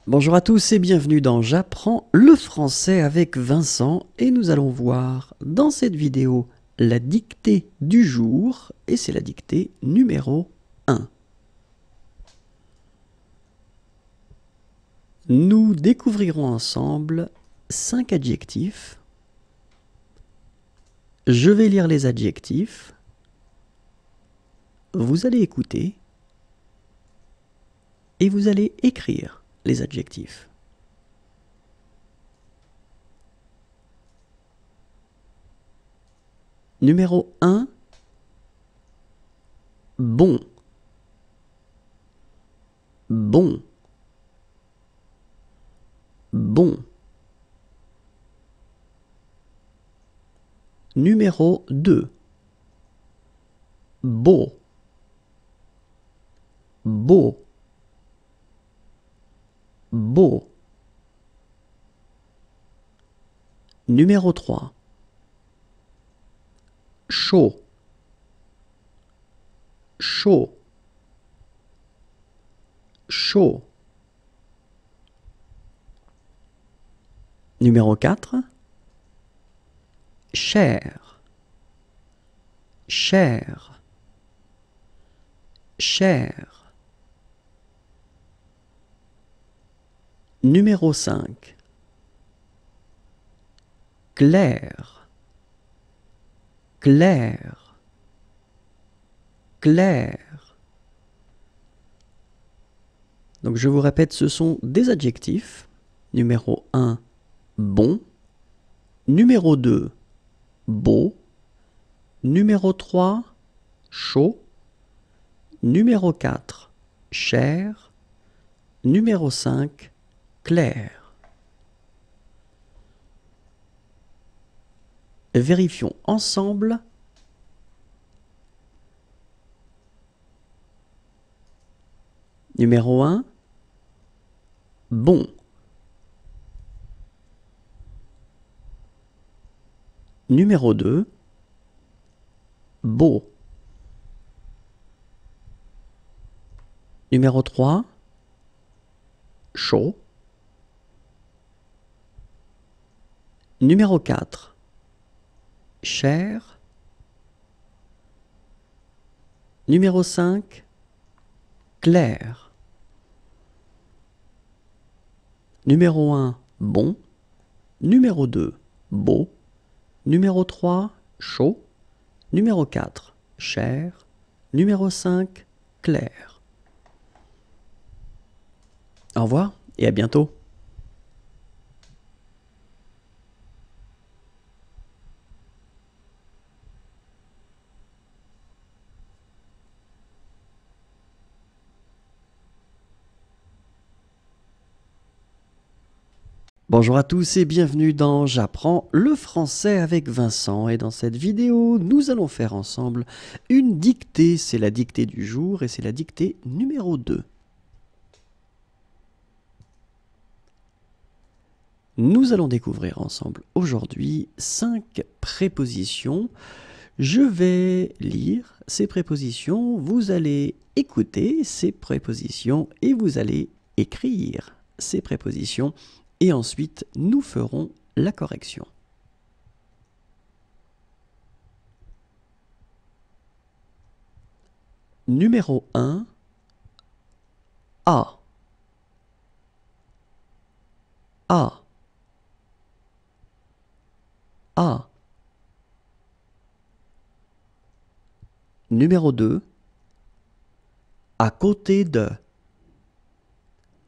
Bonjour à tous et bienvenue dans J'apprends le français avec Vincent et nous allons voir dans cette vidéo la dictée du jour et c'est la dictée numéro 1. Nous découvrirons ensemble 5 adjectifs. Je vais lire les adjectifs. Vous allez écouter et vous allez écrire les adjectifs. Numéro 1, bon. Bon. Bon. Numéro 2, beau. Beau. Beau. Numéro 3, chaud. Chaud. Chaud. Numéro 4, cher. Cher. Cher. Numéro 5, clair. Clair. Clair. Donc je vous répète, ce sont des adjectifs. Numéro 1, bon. Numéro 2, beau. Numéro 3, chaud. Numéro 4, cher. Numéro 5, clair. Vérifions ensemble. Numéro 1, bon. Numéro 2, beau. Numéro 3, chaud. Numéro 4, cher. Numéro 5, clair. Numéro 1, bon. Numéro 2, beau. Numéro 3, chaud. Numéro 4, cher. Numéro 5, clair. Au revoir et à bientôt. Bonjour à tous et bienvenue dans J'apprends le français avec Vincent et dans cette vidéo nous allons faire ensemble une dictée, c'est la dictée du jour et c'est la dictée numéro 2. Nous allons découvrir ensemble aujourd'hui 5 prépositions. Je vais lire ces prépositions, vous allez écouter ces prépositions et vous allez écrire ces prépositions et ensuite nous ferons la correction. Numéro 1, A. A. A. Numéro 2, à côté de.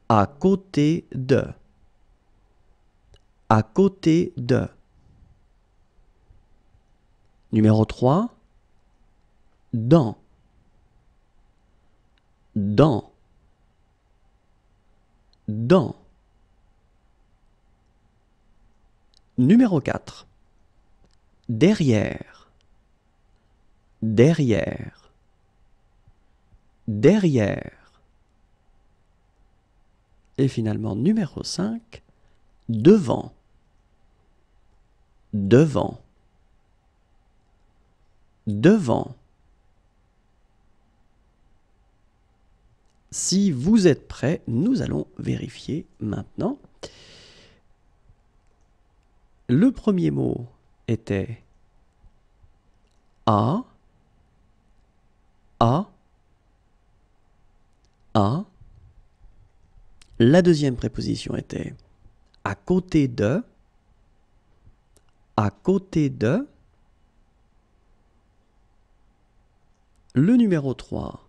À côté de. À côté de. Numéro 3, dans. Dans. Dans. Numéro 4, derrière. Derrière. Derrière. Et finalement, numéro 5, devant. Devant. Devant. Si vous êtes prêts, nous allons vérifier maintenant. Le premier mot était à, à, à. La deuxième préposition était à côté de, à côté de. Le numéro 3,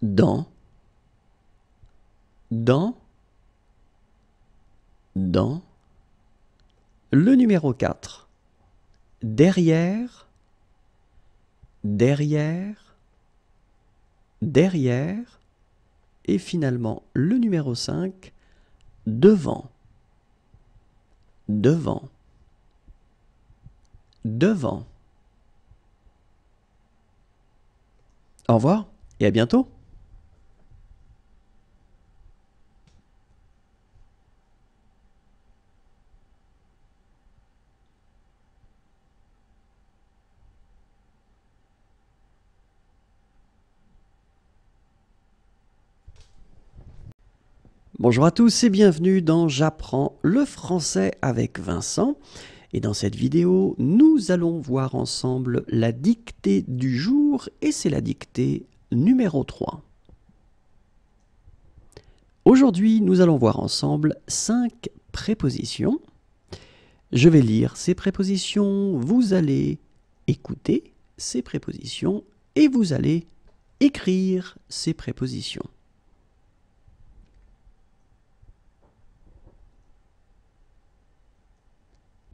dans, dans, dans. Le numéro 4, derrière, derrière, derrière. Et finalement, le numéro 5, devant, devant, devant. Au revoir et à bientôt. Bonjour à tous et bienvenue dans J'apprends le français avec Vincent. Et dans cette vidéo, nous allons voir ensemble la dictée du jour et c'est la dictée numéro 3. Aujourd'hui, nous allons voir ensemble 5 prépositions. Je vais lire ces prépositions, vous allez écouter ces prépositions et vous allez écrire ces prépositions.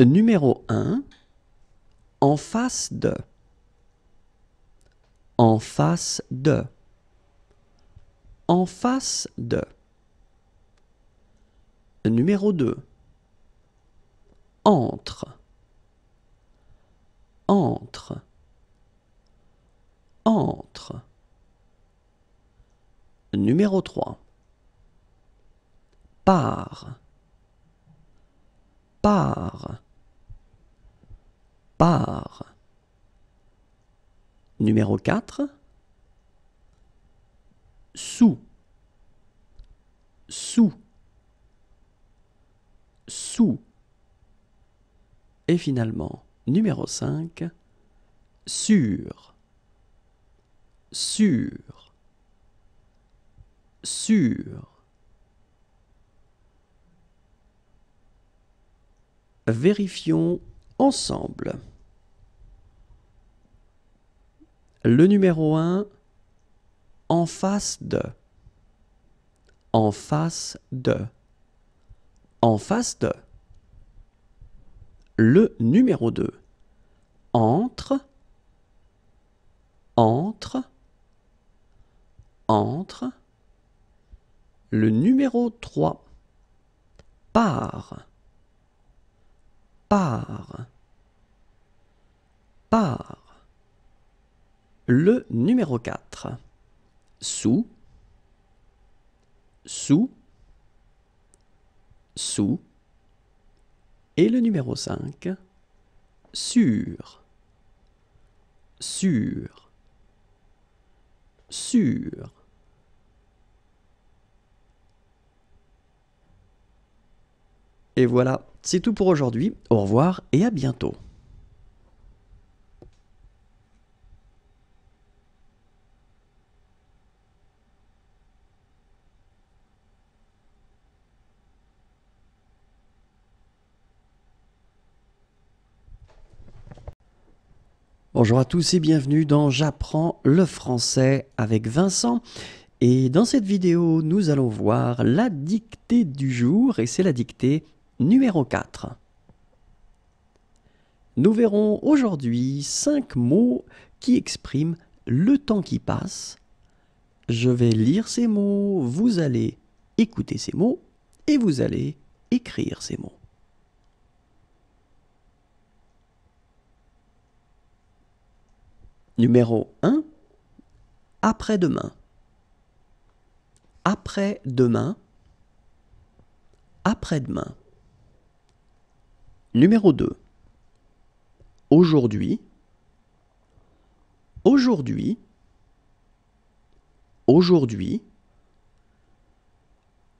Numéro 1, en face de. En face de. En face de. Numéro 2, entre. Entre. Entre. Numéro 3, par. Par. Par. Numéro 4, sous. Sous. Sous. Et finalement, numéro 5, sur. Sur. Sur. Vérifions ensemble. Le numéro 1, en face de. En face de. En face de. Le numéro 2, entre. Entre. Entre. Le numéro 3, par. Par. Par. Le numéro 4, sous. Sous. Sous. Et le numéro 5, sur. Sur. Sur. Et voilà, c'est tout pour aujourd'hui. Au revoir et à bientôt. Bonjour à tous et bienvenue dans J'apprends le français avec Vincent. Et dans cette vidéo, nous allons voir la dictée du jour et c'est la dictée numéro 4. Nous verrons aujourd'hui 5 mots qui expriment le temps qui passe. Je vais lire ces mots, vous allez écouter ces mots et vous allez écrire ces mots. Numéro 1, après-demain. Après-demain. Après-demain. Numéro 2, aujourd'hui. Aujourd'hui. Aujourd'hui.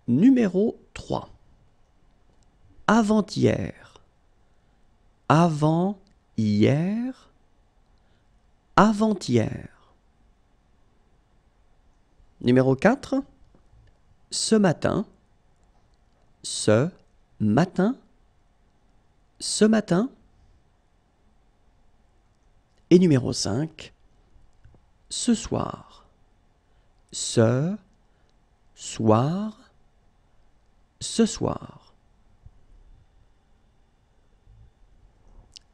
numéro 3. Avant-hier. Avant-hier. Avant-hier. Numéro 4. Ce matin. Ce matin. Ce matin. Et numéro 5. Ce soir. Ce soir. Ce soir.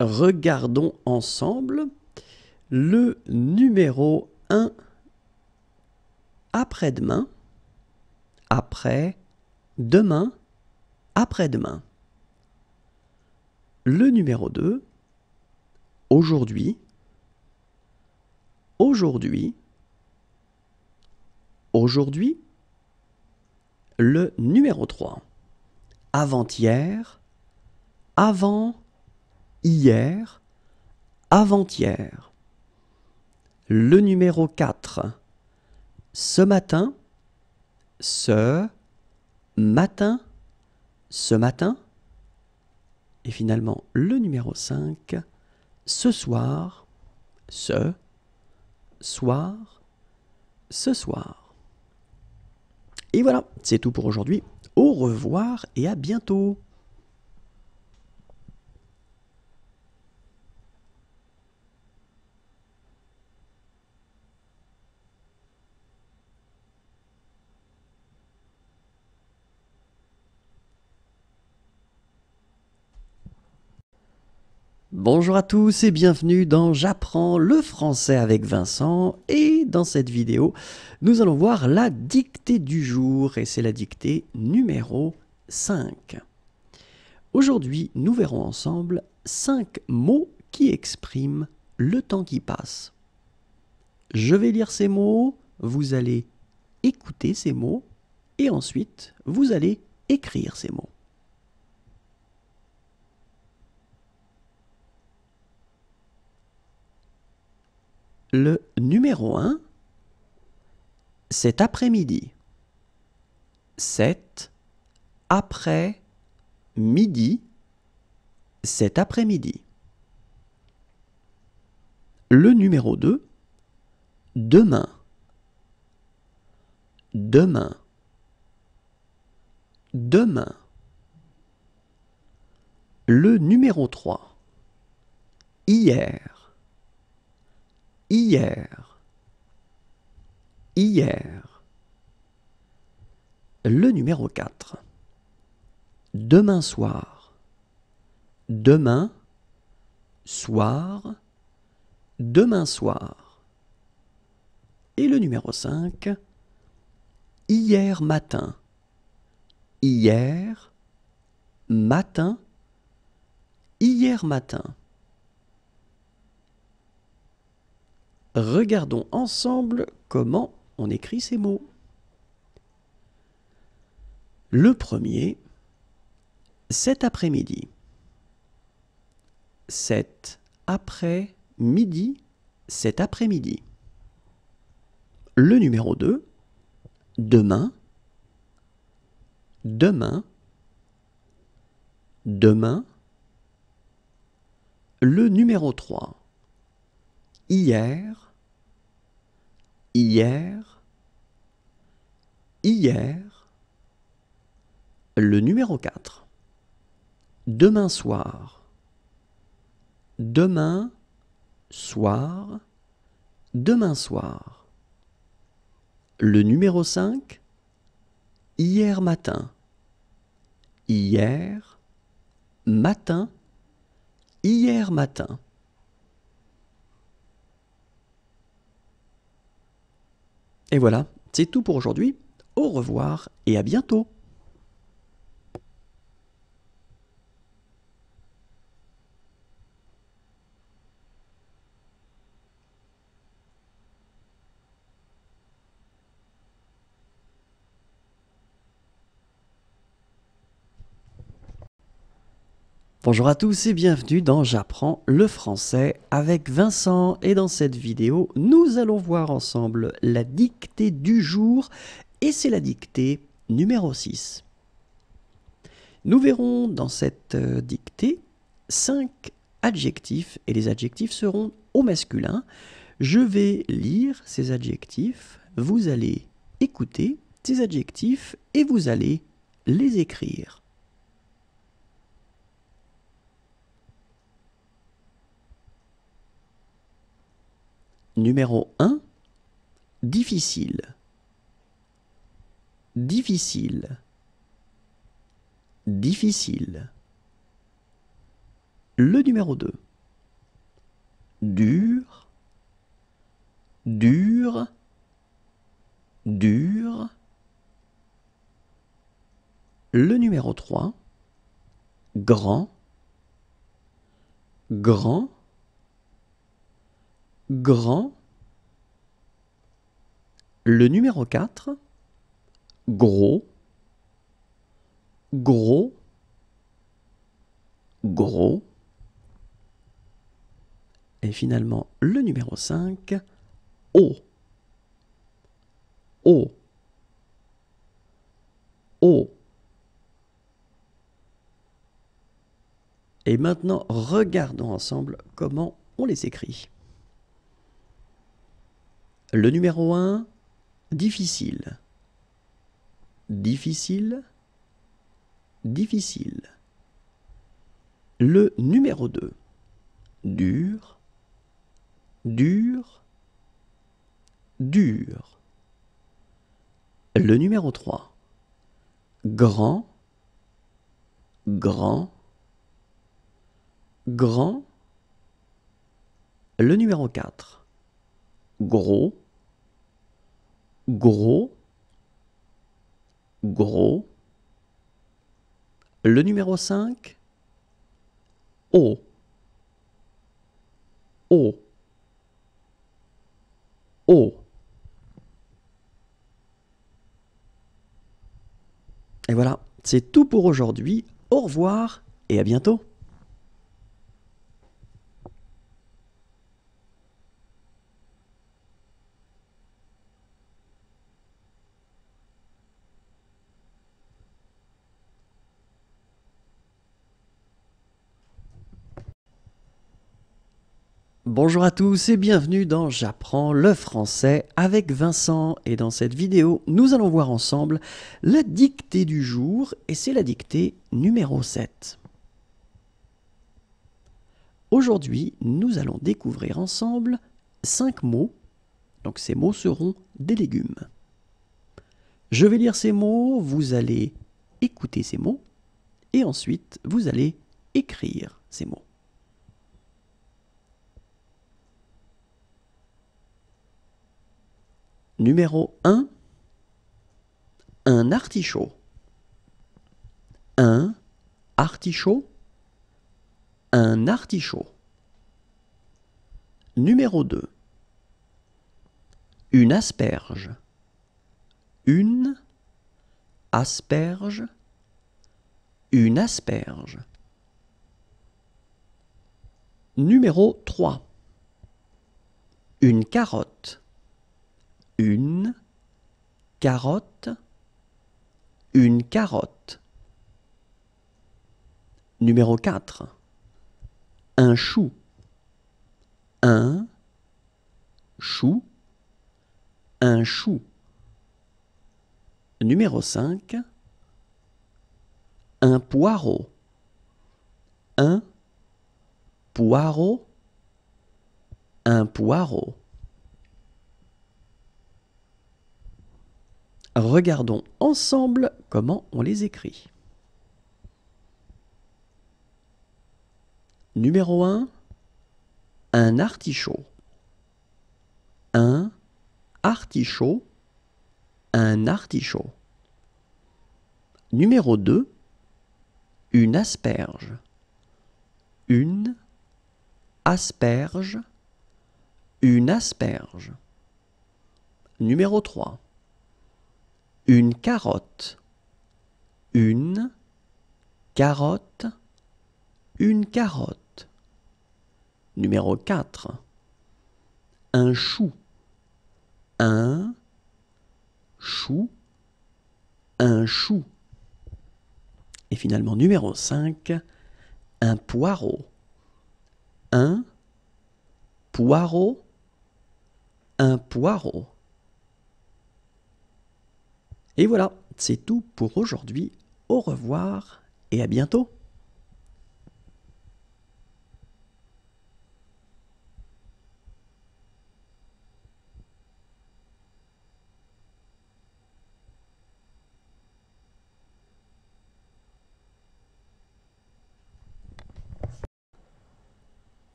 Regardons ensemble le numéro 1. Après-demain. Après-demain. Après-demain. Le numéro 2. Aujourd'hui. Aujourd'hui. Aujourd'hui. Le numéro 3. Avant-hier. Avant-hier. Avant-hier. Le numéro 4. Ce matin. Ce matin. Ce matin. Et finalement, le numéro 5. Ce soir. Ce soir. Ce soir. Et voilà, c'est tout pour aujourd'hui. Au revoir et à bientôt. Bonjour à tous et bienvenue dans J'apprends le français avec Vincent, et dans cette vidéo, nous allons voir la dictée du jour et c'est la dictée numéro 5. Aujourd'hui, nous verrons ensemble 5 mots qui expriment le temps qui passe. Je vais lire ces mots, vous allez écouter ces mots et ensuite vous allez écrire ces mots. Le numéro 1, cet après-midi. Cet après-midi. Cet après-midi. Le numéro 2, demain. Demain. Demain. Le numéro 3, hier. Hier. Hier. Le numéro 4. Demain soir. Demain soir. Demain soir. Et le numéro 5. Hier matin. Hier matin. Hier matin. Regardons ensemble comment on écrit ces mots. Le premier, cet après-midi. Cet après-midi. Cet après-midi. Le numéro 2, demain. Demain. Demain. Le numéro 3, hier. Hier. Hier. Le numéro 4. Demain soir. Demain soir. Demain soir. Le numéro 5. Hier matin. Hier matin. Hier matin. Et voilà, c'est tout pour aujourd'hui. Au revoir et à bientôt. Bonjour à tous et bienvenue dans J'apprends le français avec Vincent, et dans cette vidéo, nous allons voir ensemble la dictée du jour et c'est la dictée Numéro 6. Nous verrons dans cette dictée 5 adjectifs et les adjectifs seront au masculin. Je vais lire ces adjectifs, vous allez écouter ces adjectifs et vous allez les écrire. Numéro 1, difficile. Difficile. Difficile. Le numéro 2, dur. Dur. Dur. Le numéro 3, grand. Grand. Grand. Le numéro 4, gros. Gros. Gros. Et finalement, le numéro 5, haut. Haut. Haut. Et maintenant, regardons ensemble comment on les écrit. Le numéro 1, difficile. Difficile. Difficile. Le numéro 2, dur. Dur. Dur. Le numéro 3, grand. Grand. Grand. Le numéro 4, gros. Gros. Gros. Le numéro 5, haut. Haut. Haut. Et voilà, c'est tout pour aujourd'hui. Au revoir et à bientôt. Bonjour à tous et bienvenue dans J'apprends le français avec Vincent. Et dans cette vidéo, nous allons voir ensemble la dictée du jour et c'est la dictée numéro 7. Aujourd'hui, nous allons découvrir ensemble 5 mots. Donc ces mots seront des légumes. Je vais lire ces mots, vous allez écouter ces mots et ensuite vous allez écrire ces mots. Numéro 1, un artichaut. Un artichaut. Un artichaut. Numéro 2, une asperge. Une asperge. Une asperge. Numéro 3, une carotte. Une carotte. Une carotte. Numéro 4, un chou. Un chou. Un chou. Numéro 5, un poireau. Un poireau. Un poireau. Regardons ensemble comment on les écrit. Numéro 1, un artichaut. Un artichaut. Un artichaut. Numéro 2, une asperge. Une asperge. Une asperge. Numéro 3, une carotte. Une carotte. Une carotte. Numéro 4, un chou. Un chou. un chou. Et finalement, numéro 5, un poireau. Un poireau, un poireau. Et voilà, c'est tout pour aujourd'hui. Au revoir et à bientôt.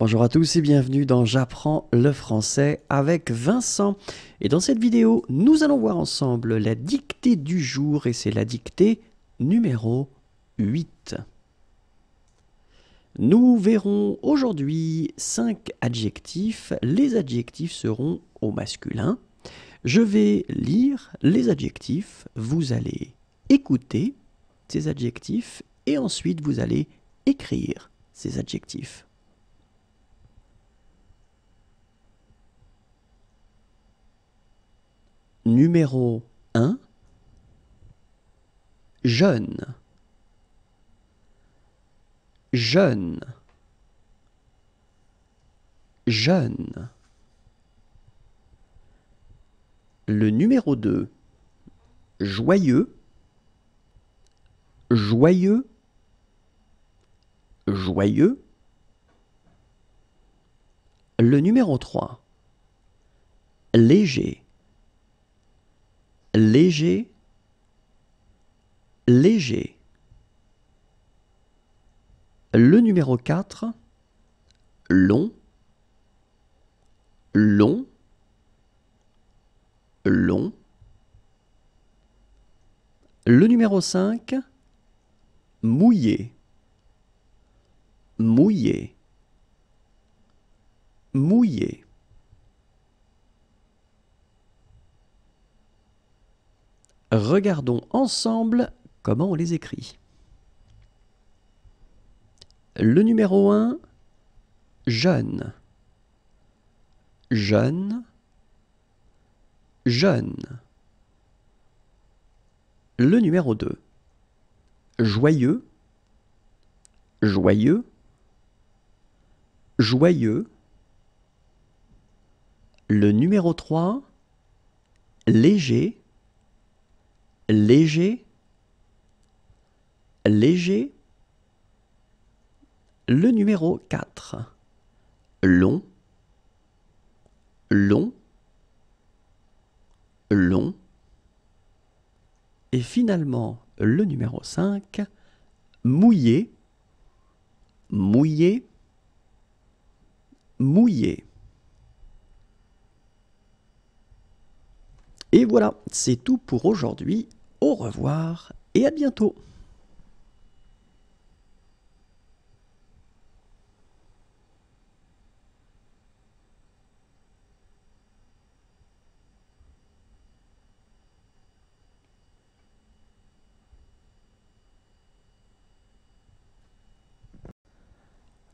Bonjour à tous et bienvenue dans J'apprends le français avec Vincent. Et dans cette vidéo, nous allons voir ensemble la dictée du jour et c'est la dictée numéro 8. Nous verrons aujourd'hui 5 adjectifs. Les adjectifs seront au masculin. Je vais lire les adjectifs, vous allez écouter ces adjectifs et ensuite vous allez écrire ces adjectifs. Numéro 1, jeune, jeune, jeune. Le numéro 2, joyeux, joyeux, joyeux. Le numéro 3, léger, léger, léger. Le numéro 4, long, long, long. Le numéro 5, mouillé, mouillé, mouillé. Regardons ensemble comment on les écrit. Le numéro 1, jeune, jeune, jeune. Le numéro 2, joyeux, joyeux, joyeux. Le numéro 3, léger, léger, léger. Le numéro 4, long, long, long. Et finalement, le numéro 5, mouillé, mouillé, mouillé. Et voilà, c'est tout pour aujourd'hui. Au revoir et à bientôt.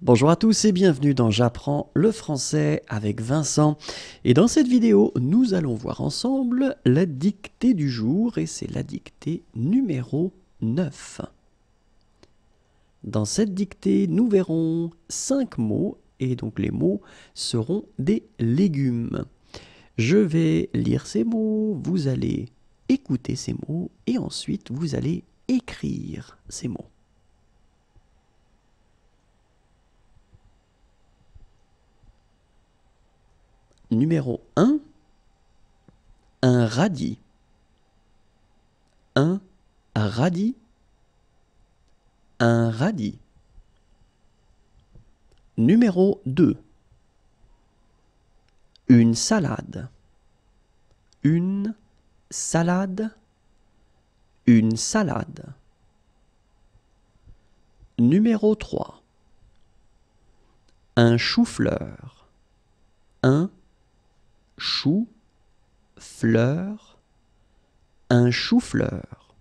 Bonjour à tous et bienvenue dans J'apprends le français avec Vincent. Et dans cette vidéo, nous allons voir ensemble la dictée du jour et c'est la dictée numéro 9. Dans cette dictée, nous verrons 5 mots et donc les mots seront des légumes. Je vais lire ces mots, vous allez écouter ces mots et ensuite vous allez écrire ces mots. Numéro 1, un radis. Un radis. Un radis. Numéro 2, une salade. Une salade. Une salade. Numéro 3, un chou-fleur. Un chou-fleur. Un chou-fleur.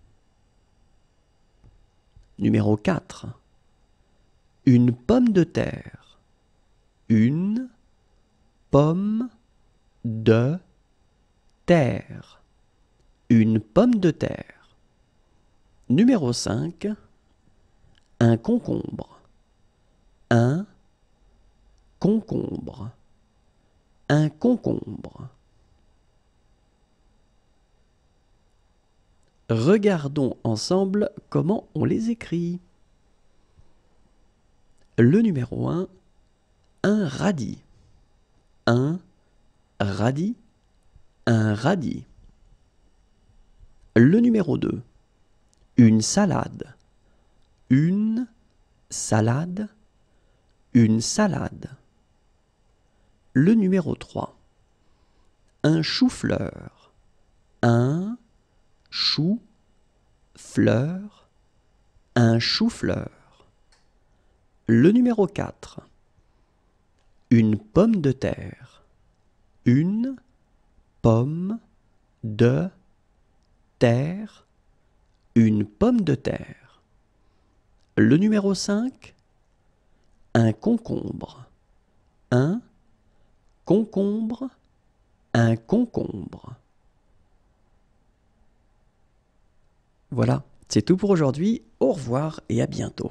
Numéro 4, une pomme de terre. Une pomme de terre. Une pomme de terre. Numéro 5, un concombre. Un concombre. Un concombre. Regardons ensemble comment on les écrit. Le numéro 1, un radis. Un radis. Un radis. Le numéro 2, une salade. Une salade. Une salade. Le numéro 3, un chou-fleur. Un chou-fleur. Un chou-fleur. Le numéro 4, une pomme de terre. Une pomme de terre. Une pomme de terre. Le numéro 5, un concombre. Un concombre. Un concombre. Voilà, c'est tout pour aujourd'hui. Au revoir et à bientôt.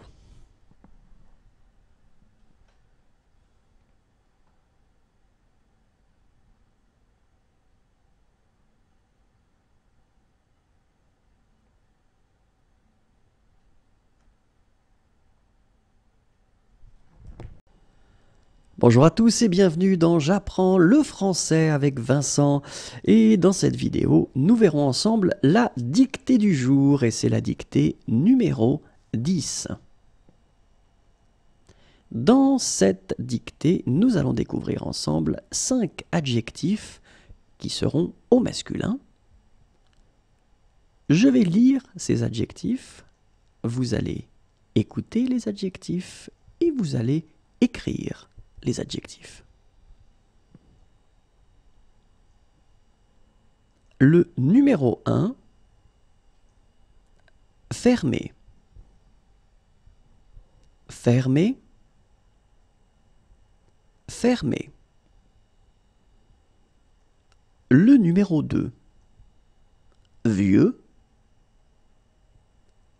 Bonjour à tous et bienvenue dans J'apprends le français avec Vincent. Et dans cette vidéo, nous verrons ensemble la dictée du jour et c'est la dictée numéro 10. Dans cette dictée, nous allons découvrir ensemble 5 adjectifs qui seront au masculin. Je vais lire ces adjectifs, vous allez écouter les adjectifs et vous allez écrire les adjectifs. Le numéro 1, fermé. Fermé. Fermé. Le numéro 2, vieux.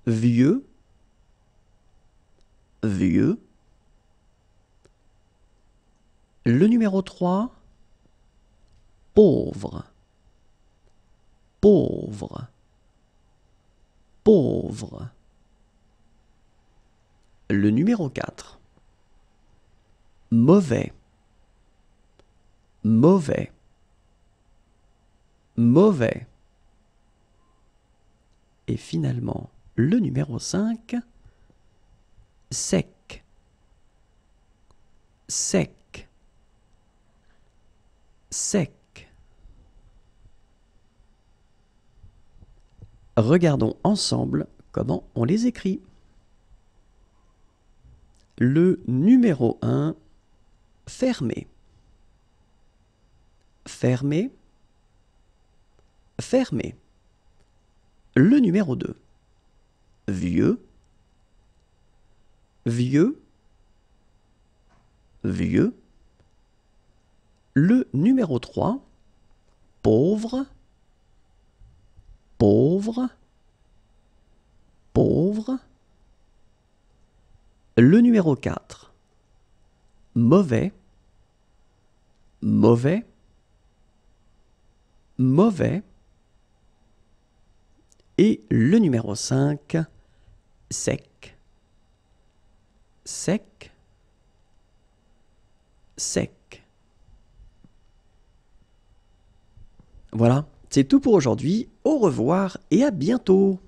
Vieux. Vieux. Le numéro 3, pauvre. Pauvre. Pauvre. Le numéro 4, mauvais. Mauvais. Mauvais. Et finalement, le numéro 5, sec. Sec. Sec. Regardons ensemble comment on les écrit. Le numéro 1, fermé. Fermé. Fermé. Le numéro 2, vieux. Vieux. Vieux. Le numéro 3, pauvre. Pauvre. Pauvre. Le numéro 4, mauvais. Mauvais. Mauvais. Et le numéro 5, sec. Sec. Sec. Voilà, c'est tout pour aujourd'hui. Au revoir et à bientôt.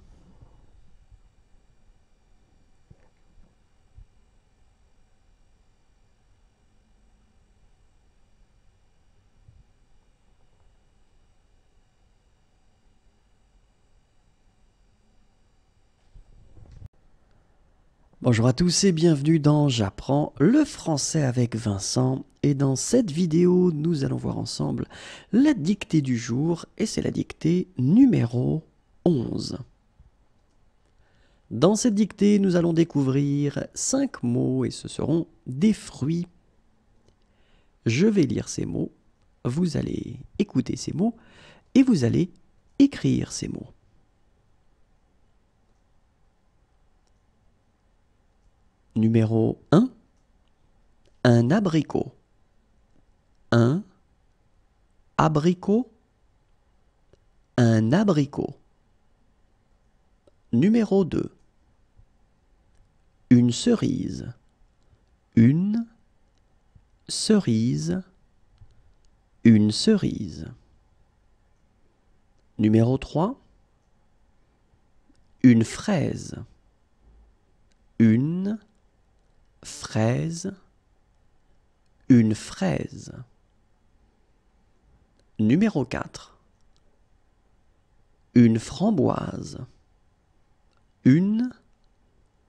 Bonjour à tous et bienvenue dans J'apprends le français avec Vincent. Et dans cette vidéo, nous allons voir ensemble la dictée du jour et c'est la dictée numéro 11. Dans cette dictée, nous allons découvrir 5 mots et ce seront des fruits. Je vais lire ces mots, vous allez écouter ces mots et vous allez écrire ces mots. Numéro 1, un abricot. Un abricot. Un abricot. Numéro 2, une cerise. Une cerise. Une cerise. Numéro 3, une fraise. Une fraise. Une fraise. Numéro 4, une framboise. Une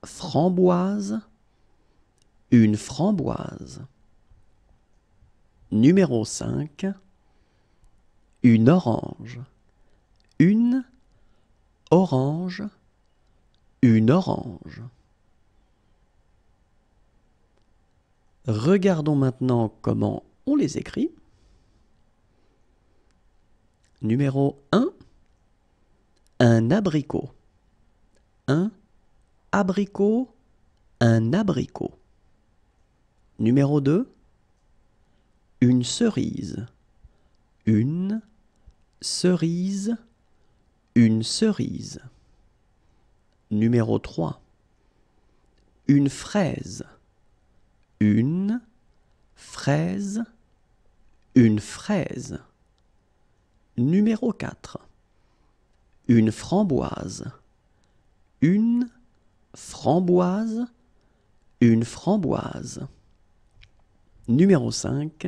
framboise. Une framboise. Numéro 5, une orange. Une orange. Une orange. Regardons maintenant comment on les écrit. Numéro 1, un abricot. Un abricot. Un abricot. Numéro 2, une cerise. Une cerise. Une cerise. Numéro 3, une fraise. Une fraise. Une fraise. Numéro 4, une framboise. Une framboise. Une framboise. Numéro 5,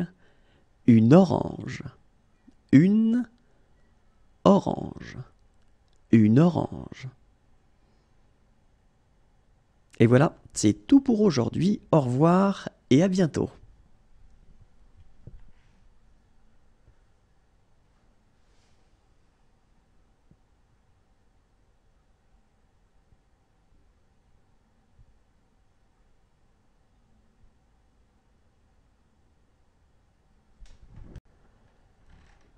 une orange. Une orange. Une orange. Et voilà, c'est tout pour aujourd'hui. Au revoir et à bientôt.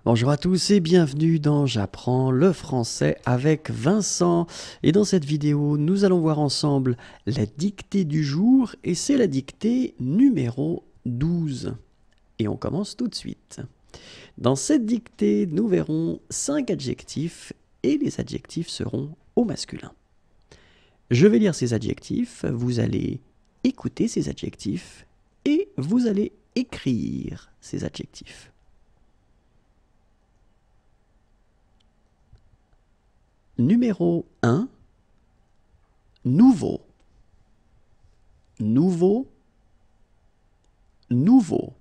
Bonjour à tous et bienvenue dans J'apprends le français avec Vincent. Et dans cette vidéo, nous allons voir ensemble la dictée du jour et c'est la dictée numéro 12. Et on commence tout de suite. Dans cette dictée, nous verrons 5 adjectifs et les adjectifs seront au masculin. Je vais lire ces adjectifs, vous allez écouter ces adjectifs et vous allez écrire ces adjectifs. Numéro 1, nouveau. Nouveau. Nouveau.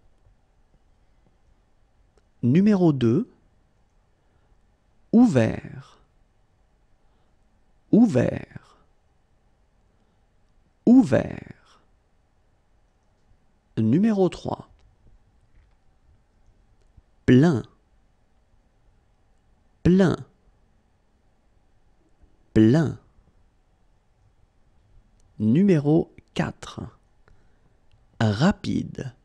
Numéro 2, ouvert. Ouvert. Ouvert. Numéro 3, plein. Plein. Plein. Numéro 4, rapide.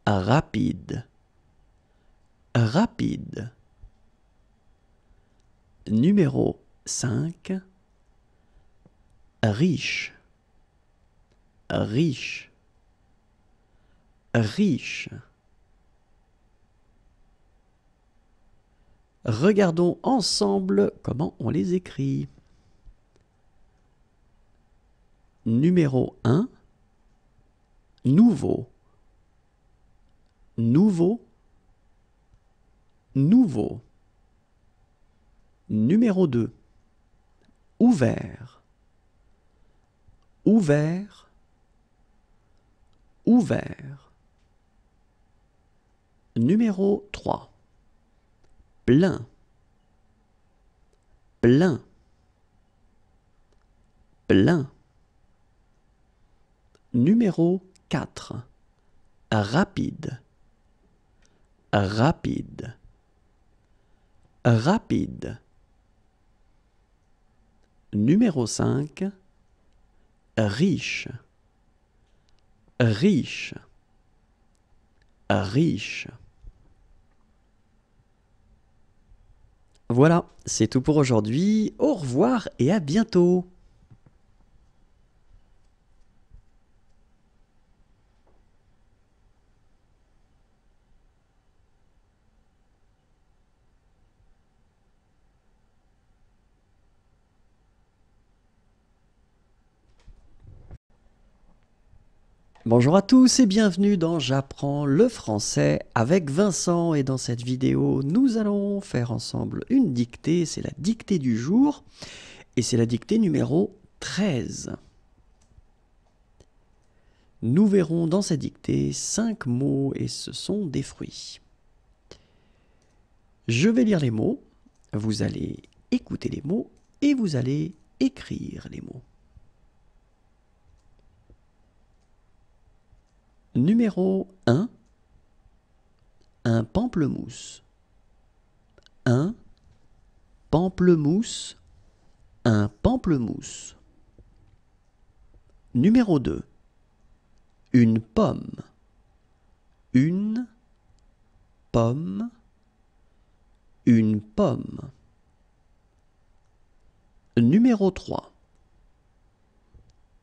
Rapide. Rapide. Numéro 5, riche. Riche. Riche. Regardons ensemble comment on les écrit. Numéro 1, nouveau. Nouveau. Nouveau. Numéro 2, ouvert. Ouvert. Ouvert. Numéro 3, plein. Plein. Plein. Numéro 4, rapide. Rapide. Rapide. Numéro 5, riche. Riche. Riche. Voilà, c'est tout pour aujourd'hui. Au revoir et à bientôt. Bonjour à tous et bienvenue dans J'apprends le français avec Vincent, et dans cette vidéo nous allons faire ensemble une dictée, c'est la dictée du jour et c'est la dictée numéro 13. Nous verrons dans cette dictée 5 mots et ce sont des fruits. Je vais lire les mots, vous allez écouter les mots et vous allez écrire les mots. Numéro 1, un pamplemousse. Un pamplemousse, un pamplemousse. Numéro 2, une pomme. Une pomme, une pomme. Numéro 3,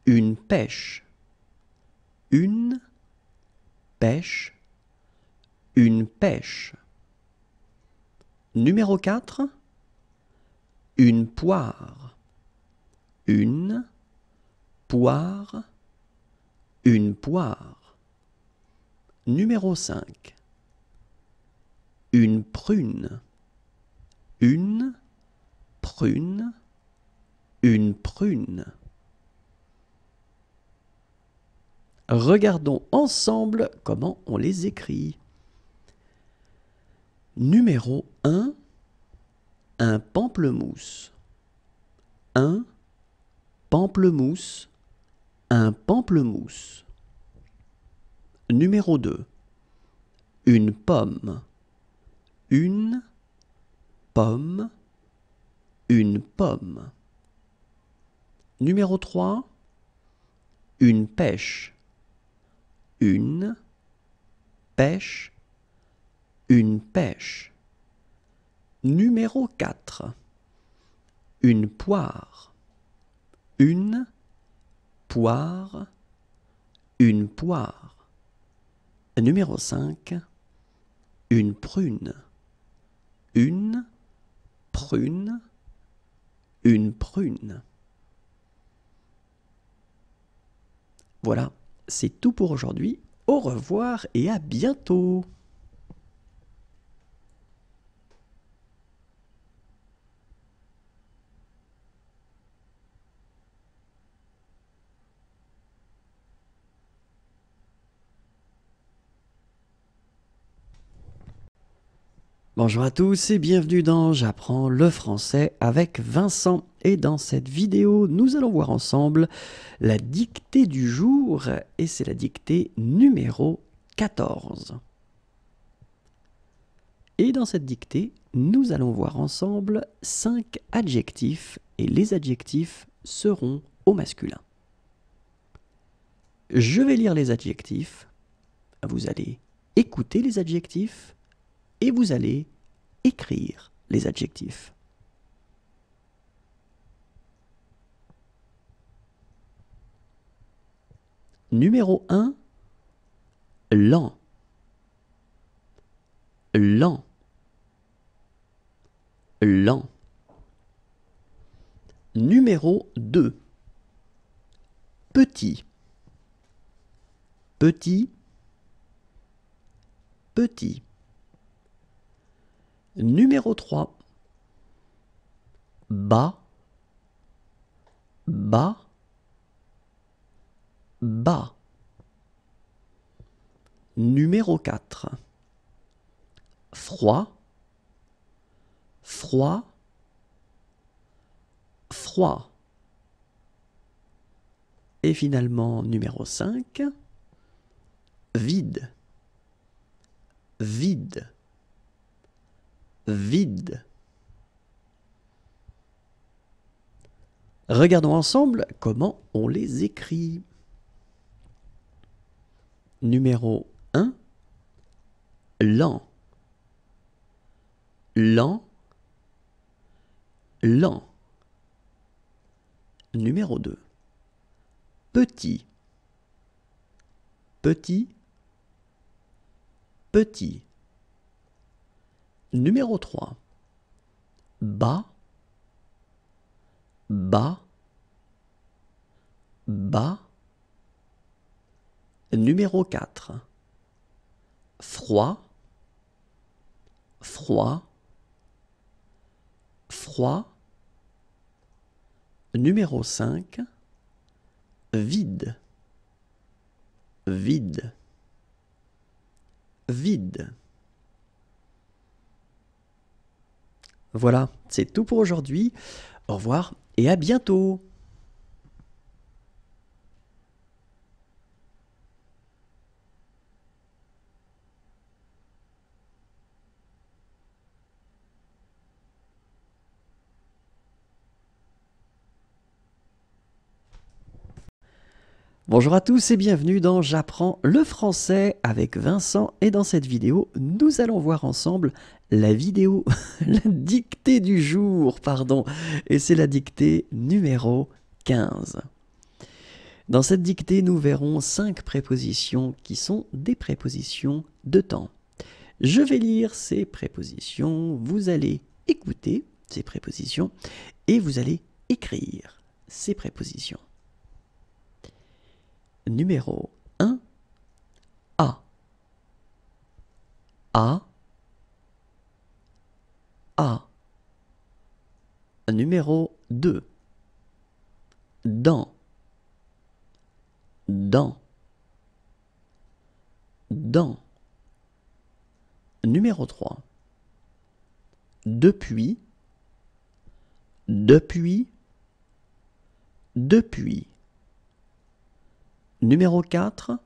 une pêche. Une pêche, une pêche. Numéro 4, une poire. Une poire, une poire. Numéro 5, une prune. Une prune, une prune. Regardons ensemble comment on les écrit. Numéro 1, un pamplemousse. Un pamplemousse, un pamplemousse. Numéro 2, une pomme. Une pomme, une pomme. Numéro 3, une pêche. Une pêche, une pêche. Numéro 4, une poire. Une poire, une poire. Numéro 5, une prune. Une prune, une prune. Voilà, c'est tout pour aujourd'hui. Au revoir et à bientôt. Bonjour à tous et bienvenue dans J'apprends le français avec Vincent. Et dans cette vidéo, nous allons voir ensemble la dictée du jour et c'est la dictée numéro 14. Et dans cette dictée, nous allons voir ensemble 5 adjectifs et les adjectifs seront au masculin. Je vais lire les adjectifs, vous allez écouter les adjectifs et vous allez écrire les adjectifs. Numéro 1, lent. Lent. Lent. Numéro 2, petit. Petit. Petit. Numéro 3, bas. Bas. Bas. Numéro 4, froid. Froid. Froid. Et finalement, numéro 5, vide. Vide. Vide. Regardons ensemble comment on les écrit. Numéro 1, lent. Lent. Lent. Numéro 2, petit. Petit. Petit. Numéro 3, bas. Bas. Bas. Numéro 4. Froid, froid, froid. Numéro 5. Vide, vide, vide. Voilà, c'est tout pour aujourd'hui. Au revoir et à bientôt. Bonjour à tous et bienvenue dans J'apprends le français avec Vincent, et dans cette vidéo, nous allons voir ensemble la dictée du jour, pardon, et c'est la dictée numéro 15. Dans cette dictée, nous verrons 5 prépositions qui sont des prépositions de temps. Je vais lire ces prépositions, vous allez écouter ces prépositions et vous allez écrire ces prépositions. Numéro 1, à, à, à. Numéro 2, dans, dans, dans. Numéro 3, depuis, depuis, depuis. Numéro 4,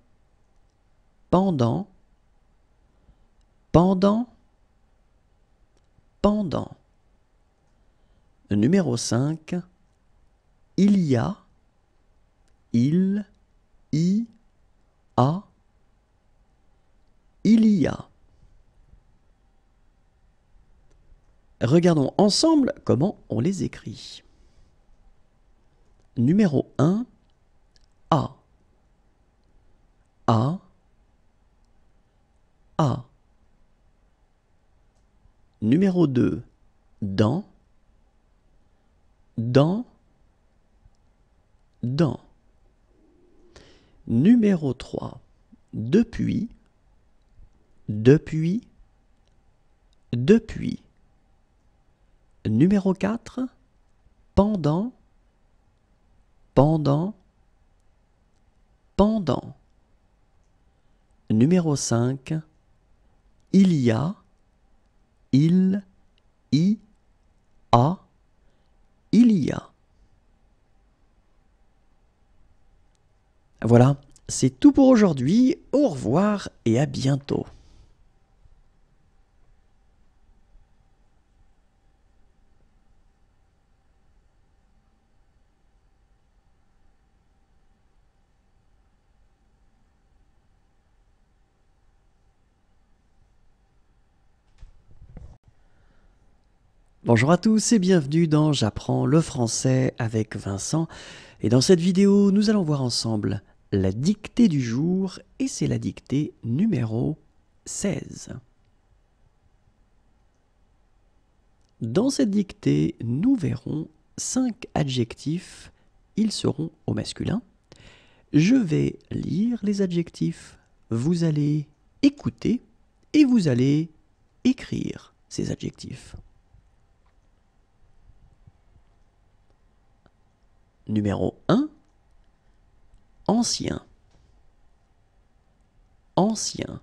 pendant, pendant, pendant. Numéro 5, il y a, il, y, a, il y a. Regardons ensemble comment on les écrit. Numéro 1, à, à, à. Numéro 2, dans, dans, dans. Numéro 3, depuis, depuis, depuis. Numéro 4, pendant, pendant, pendant. Numéro 5, il y a, il, y, a, il y a. Voilà, c'est tout pour aujourd'hui. Au revoir et à bientôt. Bonjour à tous et bienvenue dans J'apprends le français avec Vincent. Et dans cette vidéo, nous allons voir ensemble la dictée du jour, et c'est la dictée numéro 16. Dans cette dictée, nous verrons 5 adjectifs, ils seront au masculin. Je vais lire les adjectifs, vous allez écouter et vous allez écrire ces adjectifs. Numéro 1, ancien, ancien,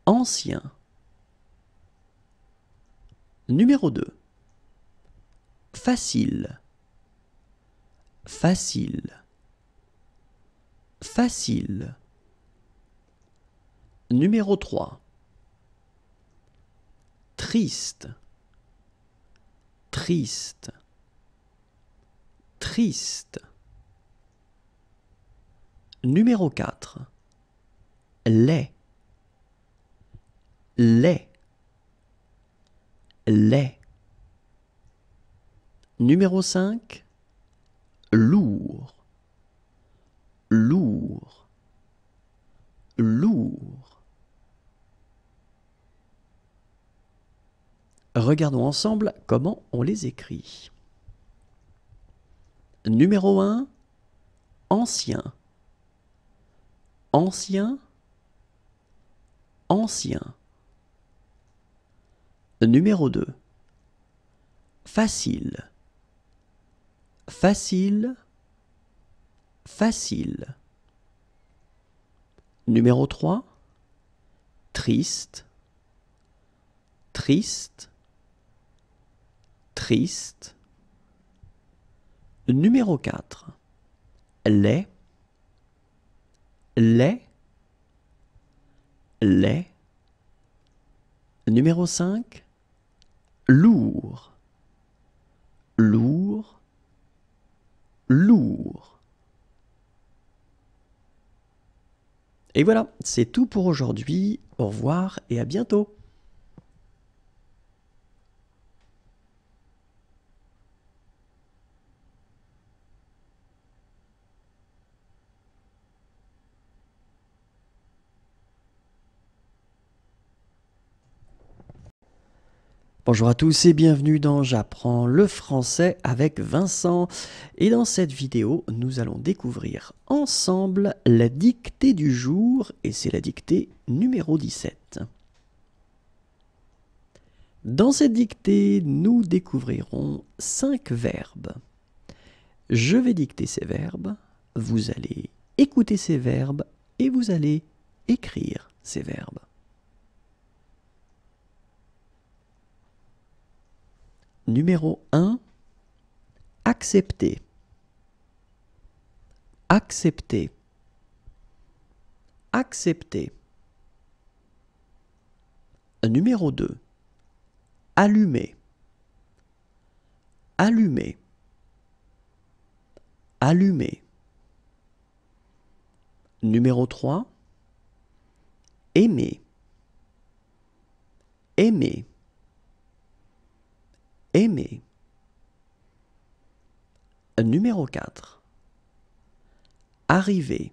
ancien. Numéro 2, facile, facile, facile. Numéro 3, triste, triste, triste. Numéro 4, laid, laid, laid. Numéro 5, lourd, lourd, lourd. Regardons ensemble comment on les écrit. Numéro 1, ancien, ancien, ancien. Numéro 2. Facile, facile, facile. Numéro 3. Triste, triste, triste. Numéro 4. Laid, laid, laid. Numéro 5. Lourd, lourd, lourd. Et voilà, c'est tout pour aujourd'hui. Au revoir et à bientôt. Bonjour à tous et bienvenue dans J'apprends le français avec Vincent. Et dans cette vidéo, nous allons découvrir ensemble la dictée du jour et c'est la dictée numéro 17. Dans cette dictée, nous découvrirons 5 verbes. Je vais dicter ces verbes, vous allez écouter ces verbes et vous allez écrire ces verbes. Numéro 1, accepter. Accepter. Accepter. Numéro 2, allumer. Allumer. Allumer. Numéro 3, aimer. Aimer. Aimer. Numéro 4. Arriver.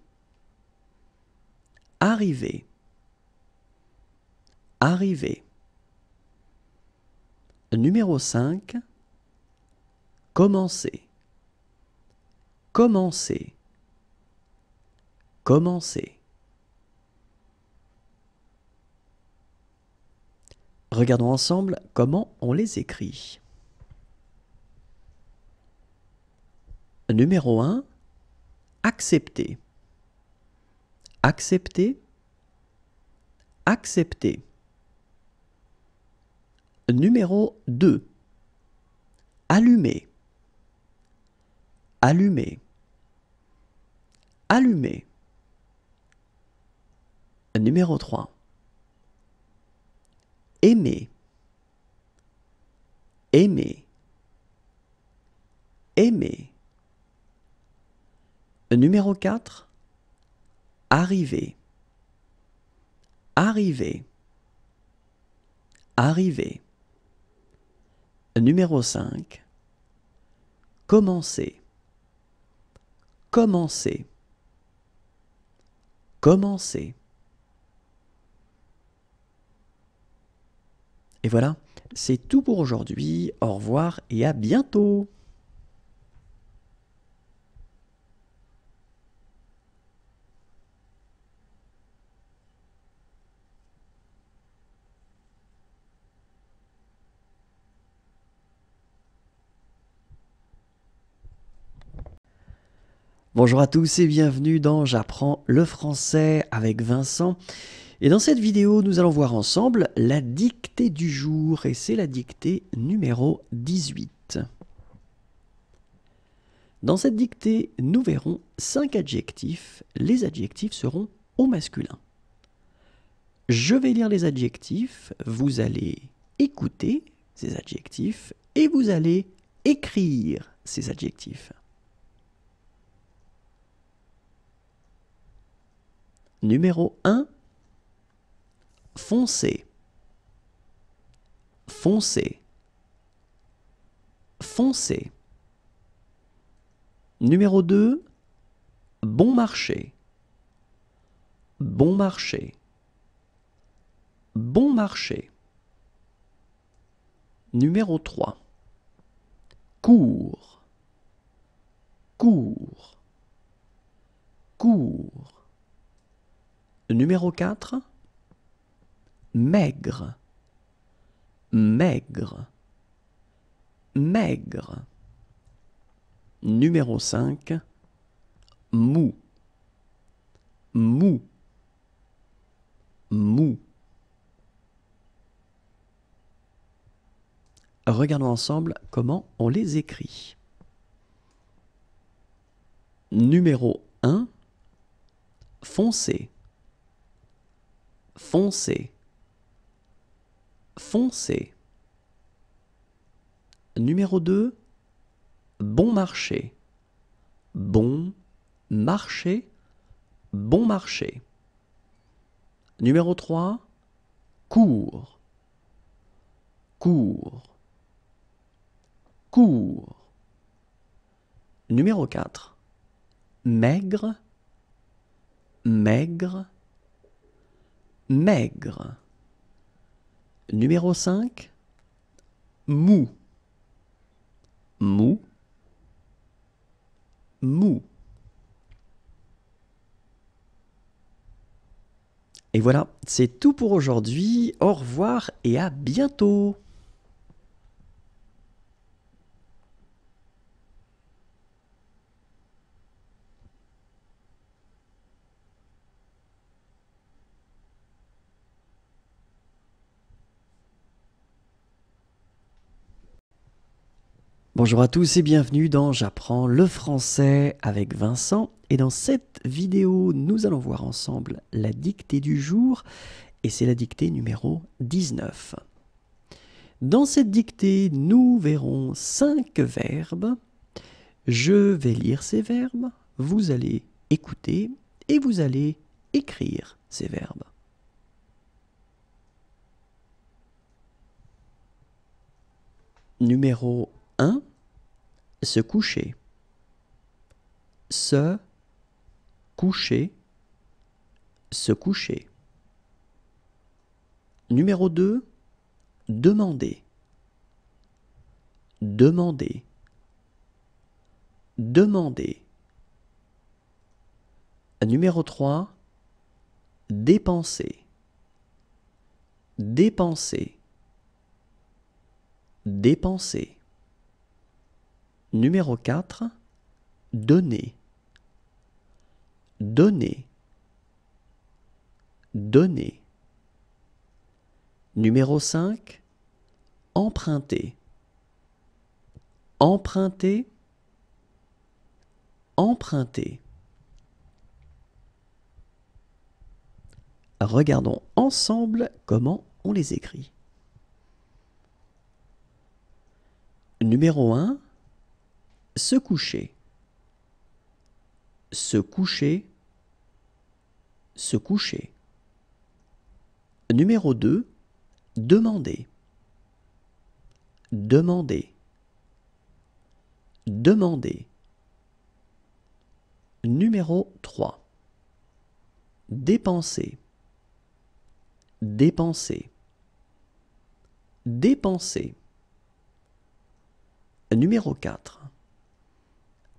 Arriver. Arriver. Numéro 5. Commencer. Commencer. Commencer. Regardons ensemble comment on les écrit. Numéro 1, accepter. Accepter. Accepter. Numéro 2, allumer. Allumer. Allumer. Numéro 3, aimer. Aimer. Aimer. Numéro 4, arriver. Arriver. Arriver. Numéro 5, commencer. Commencer. Commencer. Et voilà, c'est tout pour aujourd'hui. Au revoir et à bientôt. Bonjour à tous et bienvenue dans J'apprends le français avec Vincent. Et dans cette vidéo, nous allons voir ensemble la dictée du jour et c'est la dictée numéro 18. Dans cette dictée, nous verrons 5 adjectifs. Les adjectifs seront au masculin. Je vais lire les adjectifs, vous allez écouter ces adjectifs et vous allez écrire ces adjectifs. Numéro 1, foncé. Foncé. Foncé. Numéro 2, bon marché. Bon marché. Bon marché. Numéro 3, court. Court. Court. Numéro 4, maigre, maigre, maigre. Numéro 5, mou, mou, mou. Regardons ensemble comment on les écrit. Numéro 1, foncé, foncé, foncé. Numéro 2, bon marché, bon marché, bon marché. Numéro 3, court, court, court. Numéro 4, maigre, maigre, maigre. Numéro 5, mou, mou, mou. Et voilà, c'est tout pour aujourd'hui. Au revoir et à bientôt. Bonjour à tous et bienvenue dans J'apprends le français avec Vincent. Et dans cette vidéo, nous allons voir ensemble la dictée du jour et c'est la dictée numéro 19. Dans cette dictée, nous verrons 5 verbes. Je vais lire ces verbes, vous allez écouter et vous allez écrire ces verbes. Numéro 1, se coucher. Se coucher, se coucher. Numéro 2, demander. Demander. Demander. Numéro 3, dépenser. Dépenser. Dépenser. Numéro 4, donner. Donner. Donner. Numéro 5, emprunter. Emprunter. Emprunter. Regardons ensemble comment on les écrit. Numéro 1, se coucher. Se coucher. Se coucher. Numéro 2, demander. Demander. Demander. Numéro 3, dépenser. Dépenser. Dépenser. Numéro 4,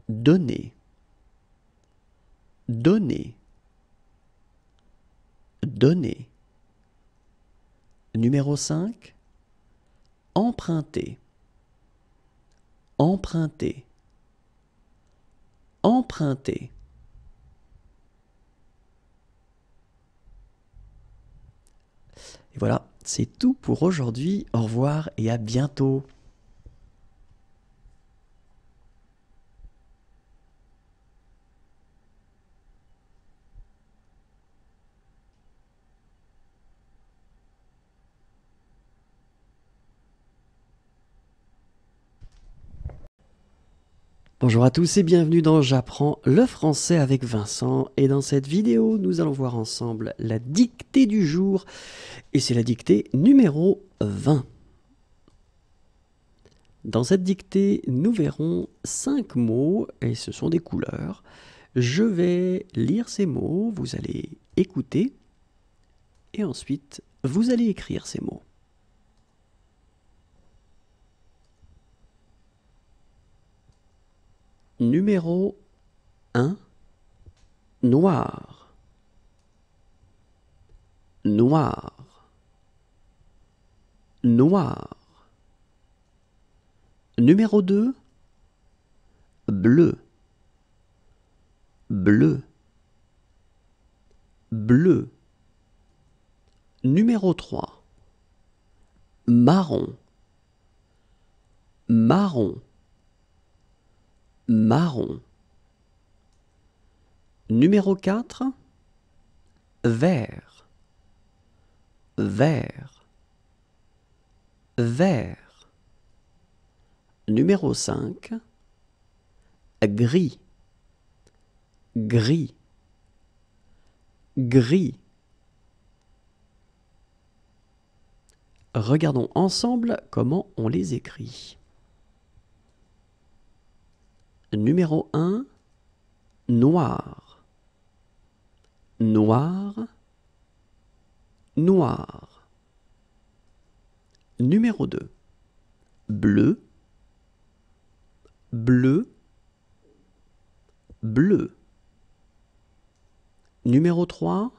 donner. Donner. Donner. Numéro 5, emprunter. Emprunter. Emprunter. Et voilà, c'est tout pour aujourd'hui. Au revoir et à bientôt. Bonjour à tous et bienvenue dans J'apprends le français avec Vincent. Et dans cette vidéo, nous allons voir ensemble la dictée du jour. Et c'est la dictée numéro 20. Dans cette dictée, nous verrons 5 mots et ce sont des couleurs. Je vais lire ces mots, vous allez écouter et ensuite vous allez écrire ces mots. Numéro 1, noir. noir, noir. Numéro 2, bleu, bleu, bleu. Numéro 3, marron, marron, marron. Numéro 4, vert, vert, vert. Numéro 5, gris, gris, gris. Regardons ensemble comment on les écrit. Numéro 1, noir, noir, noir. Numéro 2, bleu, bleu, bleu. Numéro 3,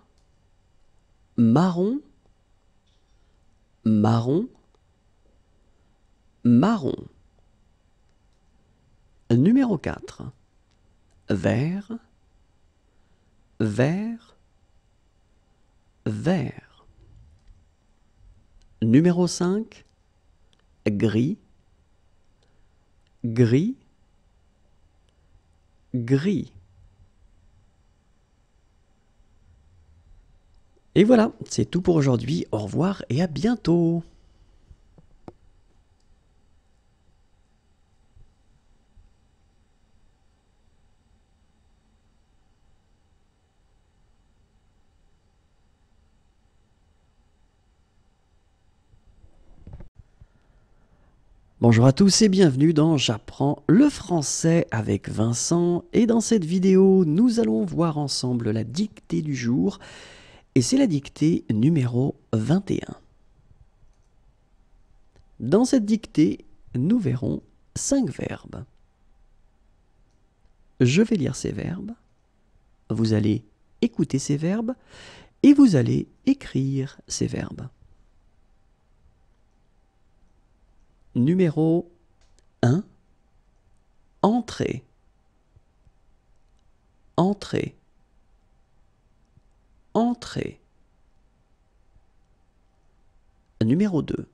marron, marron, marron. Numéro 4, vert, vert, vert. Numéro 5, gris, gris, gris. Et voilà, c'est tout pour aujourd'hui. Au revoir et à bientôt. Bonjour à tous et bienvenue dans J'apprends le français avec Vincent. Et dans cette vidéo, nous allons voir ensemble la dictée du jour. Et c'est la dictée numéro 21. Dans cette dictée, nous verrons 5 verbes. Je vais lire ces verbes. Vous allez écouter ces verbes et vous allez écrire ces verbes. Numéro 1, entrer, entrer, entrer. Numéro 2,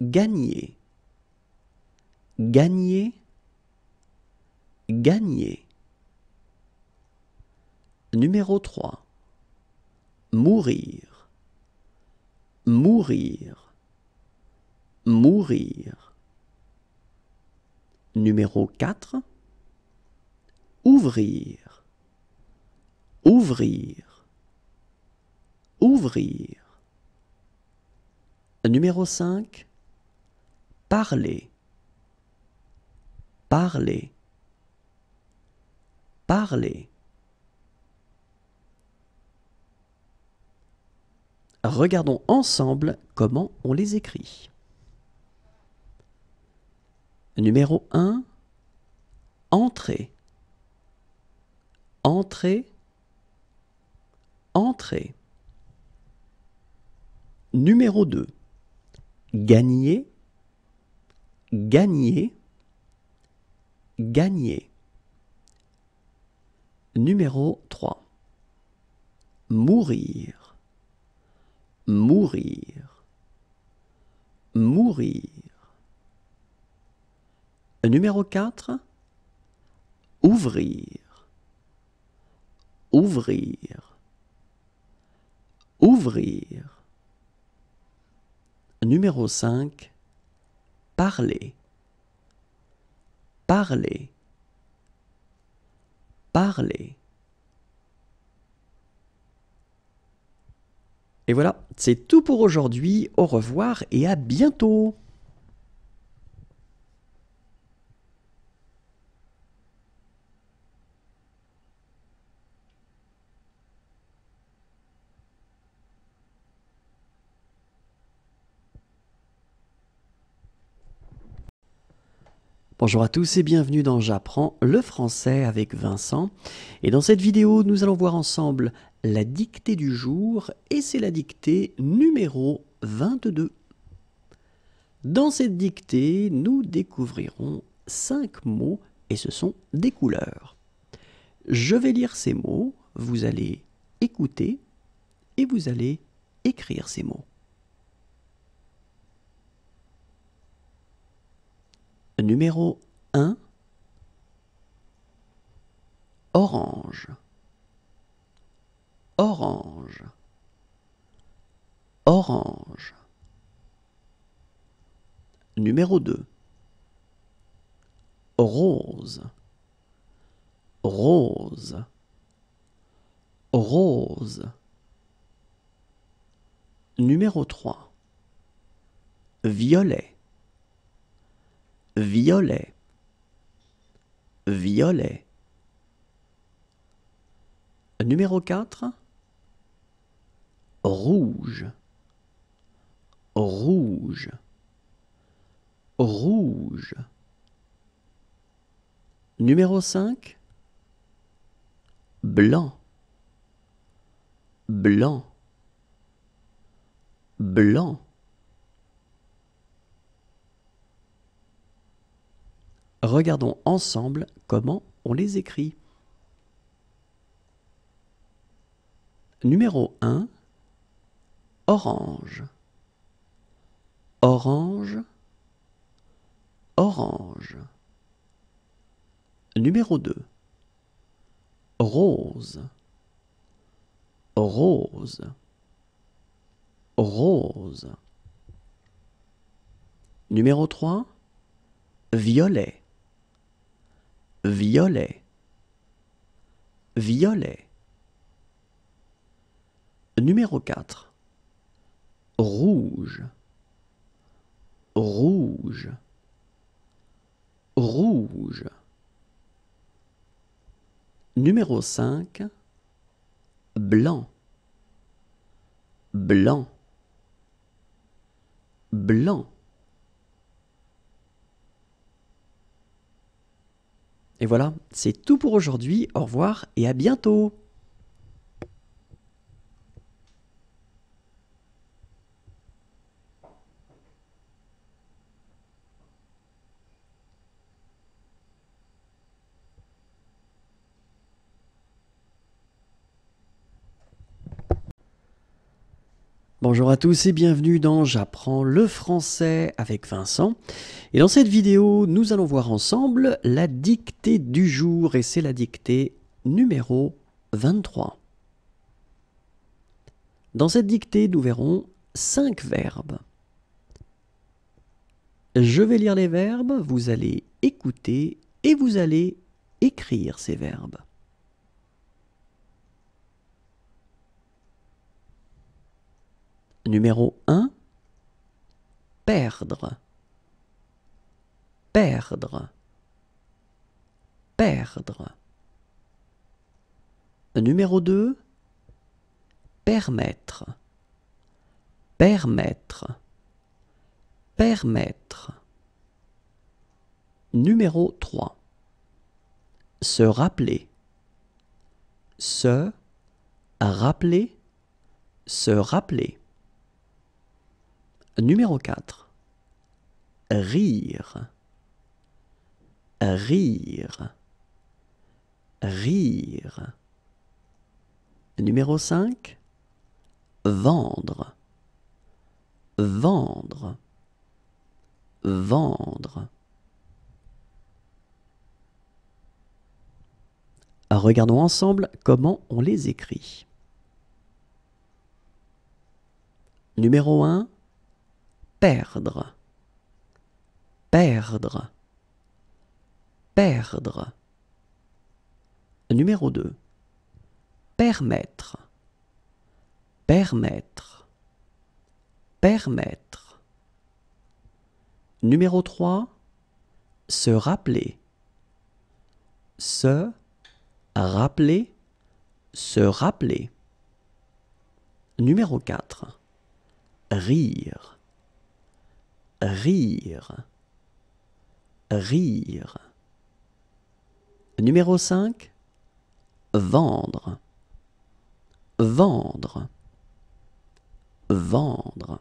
gagner, gagner, gagner. Numéro 3, mourir, mourir, mourir. Numéro 4, ouvrir, ouvrir, ouvrir. Numéro 5, parler, parler, parler. Regardons ensemble comment on les écrit. Numéro 1, entrer, entrer, entrer. Numéro 2, gagner, gagner, gagner. Numéro 3, mourir, mourir, mourir. Numéro 4, ouvrir, ouvrir, ouvrir. Numéro 5, parler, parler, parler. Et voilà, c'est tout pour aujourd'hui. Au revoir et à bientôt. Bonjour à tous et bienvenue dans J'apprends le français avec Vincent. Et dans cette vidéo, nous allons voir ensemble la dictée du jour et c'est la dictée numéro 22. Dans cette dictée, nous découvrirons 5 mots et ce sont des couleurs. Je vais lire ces mots, vous allez écouter et vous allez écrire ces mots. Numéro 1, orange, orange, orange. Numéro 2, rose, rose, rose. Numéro 3, violet, violet, violet. Numéro 4, rouge, rouge, rouge. Numéro 5, blanc, blanc, blanc. Regardons ensemble comment on les écrit. Numéro 1, orange, orange, orange. Numéro 2, rose, rose, rose. Numéro 3, violet, violet, violet. Numéro 4, rouge, rouge, rouge. Numéro 5, blanc, blanc, blanc. Et voilà, c'est tout pour aujourd'hui. Au revoir et à bientôt. Bonjour à tous et bienvenue dans J'apprends le français avec Vincent. Et dans cette vidéo, nous allons voir ensemble la dictée du jour et c'est la dictée numéro 23. Dans cette dictée, nous verrons 5 verbes. Je vais lire les verbes, vous allez écouter et vous allez écrire ces verbes. Numéro 1, perdre, perdre, perdre. Numéro 2, permettre, permettre, permettre. Numéro 3, se rappeler, se rappeler, se rappeler. Numéro 4, rire, rire, rire. Numéro 5, vendre, vendre, vendre. Regardons ensemble comment on les écrit. Numéro 1, perdre, perdre, perdre. Numéro 2, permettre, permettre, permettre. Numéro 3, se rappeler, se rappeler, se rappeler. Numéro 4, rire, rire, rire. Numéro 5, vendre, vendre, vendre.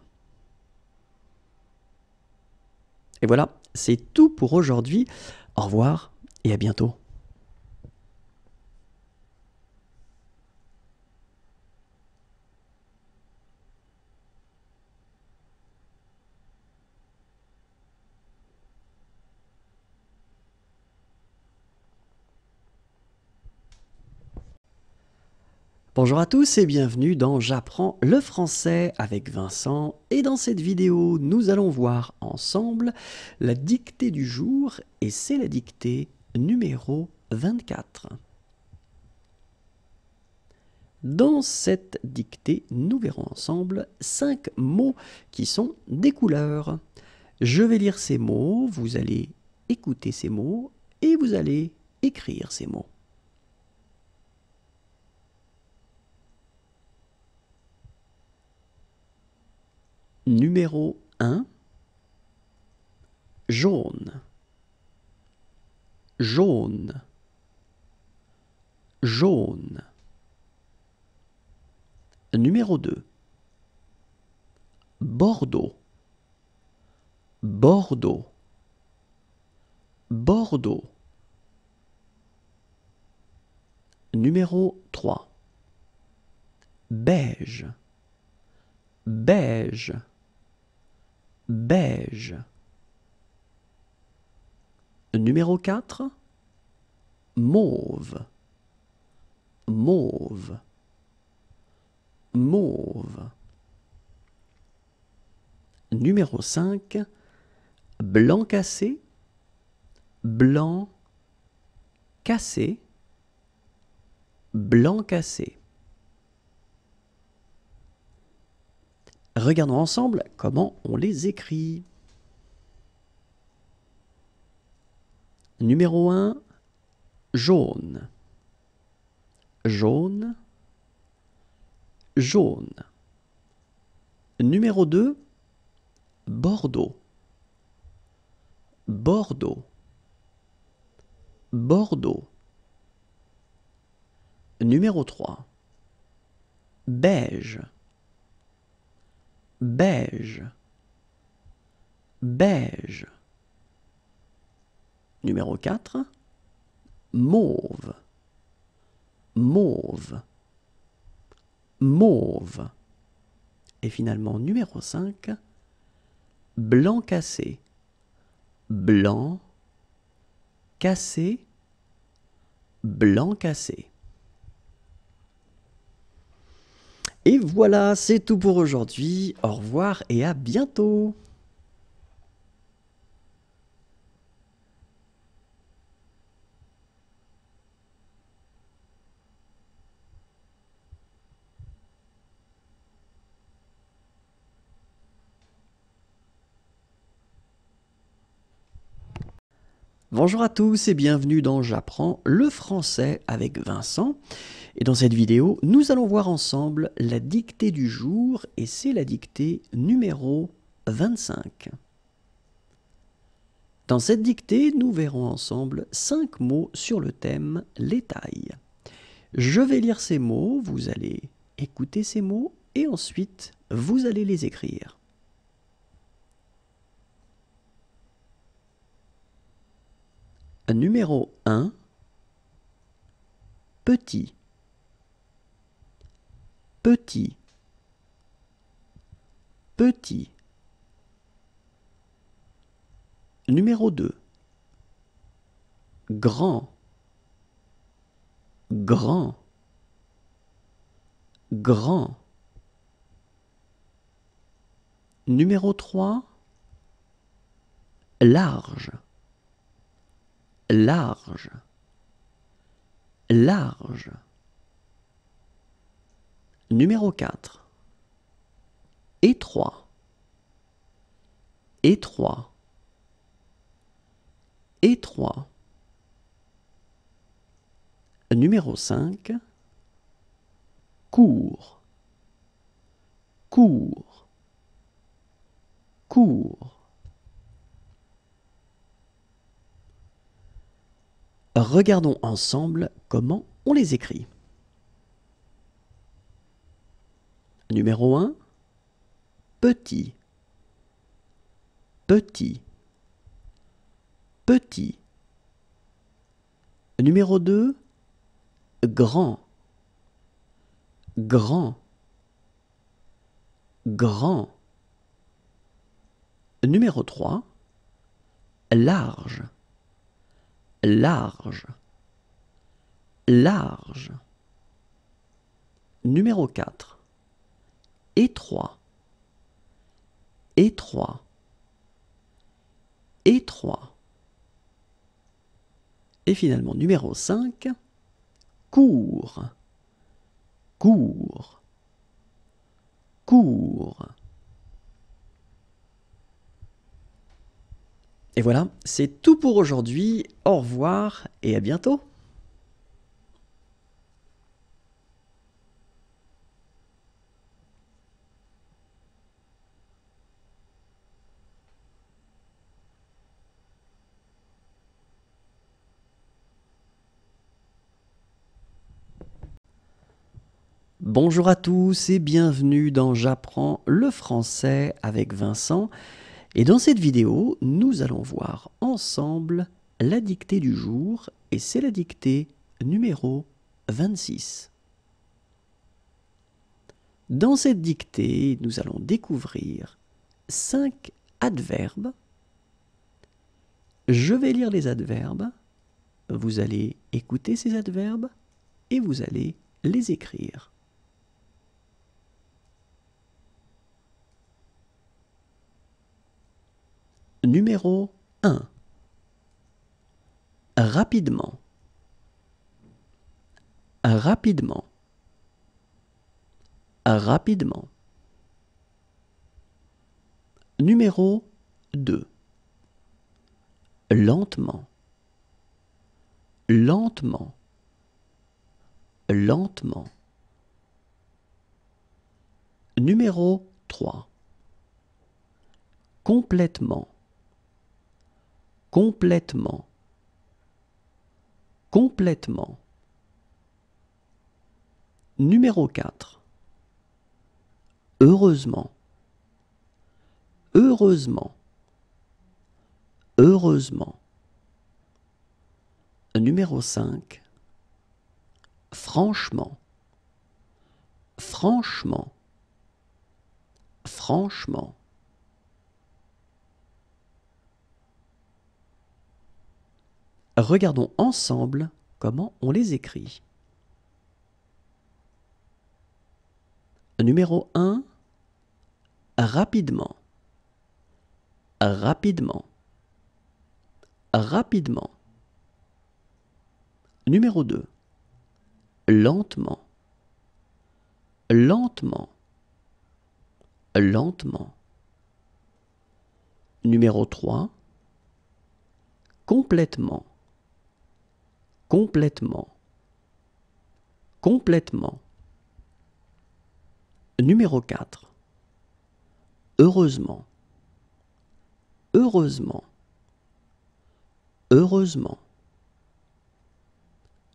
Et voilà, c'est tout pour aujourd'hui. Au revoir et à bientôt. Bonjour à tous et bienvenue dans J'apprends le français avec Vincent, et dans cette vidéo nous allons voir ensemble la dictée du jour, et c'est la dictée numéro 24. Dans cette dictée, nous verrons ensemble 5 mots qui sont des couleurs. Je vais lire ces mots, vous allez écouter ces mots et vous allez écrire ces mots. Numéro 1, jaune, jaune, jaune. Numéro 2, Bordeaux, Bordeaux, Bordeaux. Numéro 3, beige, beige, beige. Numéro 4, mauve, mauve, mauve. Numéro 5, blanc cassé, blanc cassé, blanc cassé. Regardons ensemble comment on les écrit. Numéro 1, jaune, jaune, jaune. Numéro 2, Bordeaux, Bordeaux, Bordeaux. Numéro 3, beige, beige, beige. Numéro 4, mauve, mauve, mauve. Et finalement, numéro 5, blanc cassé, blanc cassé, blanc cassé. Et voilà, c'est tout pour aujourd'hui. Au revoir et à bientôt. Bonjour à tous et bienvenue dans J'apprends le français avec Vincent. Et dans cette vidéo, nous allons voir ensemble la dictée du jour, et c'est la dictée numéro 25. Dans cette dictée, nous verrons ensemble 5 mots sur le thème les tailles. Je vais lire ces mots, vous allez écouter ces mots et ensuite vous allez les écrire. Numéro 1, petit, petit, petit. Numéro 2, grand, grand, grand. Numéro 3, large, large, large. Numéro 4, étroit, étroit, étroit. Numéro 5, court, court, court. Regardons ensemble comment on les écrit. Numéro 1, petit, petit, petit. Numéro 2, grand, grand, grand. Numéro 3, large, large, large. Numéro 4, étroit, étroit, étroit. Et finalement, numéro 5, court, court, court. Et voilà, c'est tout pour aujourd'hui. Au revoir et à bientôt. Bonjour à tous et bienvenue dans J'apprends le français avec Vincent. Et dans cette vidéo, nous allons voir ensemble la dictée du jour et c'est la dictée numéro 26. Dans cette dictée, nous allons découvrir 5 adverbes. Je vais lire les adverbes, vous allez écouter ces adverbes et vous allez les écrire. Numéro 1. Rapidement. Rapidement. Rapidement. Numéro 2. Lentement. Lentement. Lentement. Numéro 3. Complètement. Complètement. Complètement. Numéro 4. Heureusement. Heureusement. Heureusement. Numéro 5. Franchement. Franchement. Franchement. Regardons ensemble comment on les écrit. Numéro 1. Rapidement. Rapidement. Rapidement. Numéro 2. Lentement. Lentement. Lentement. Numéro 3. Complètement. Complètement. Complètement. Numéro 4. Heureusement. Heureusement. Heureusement.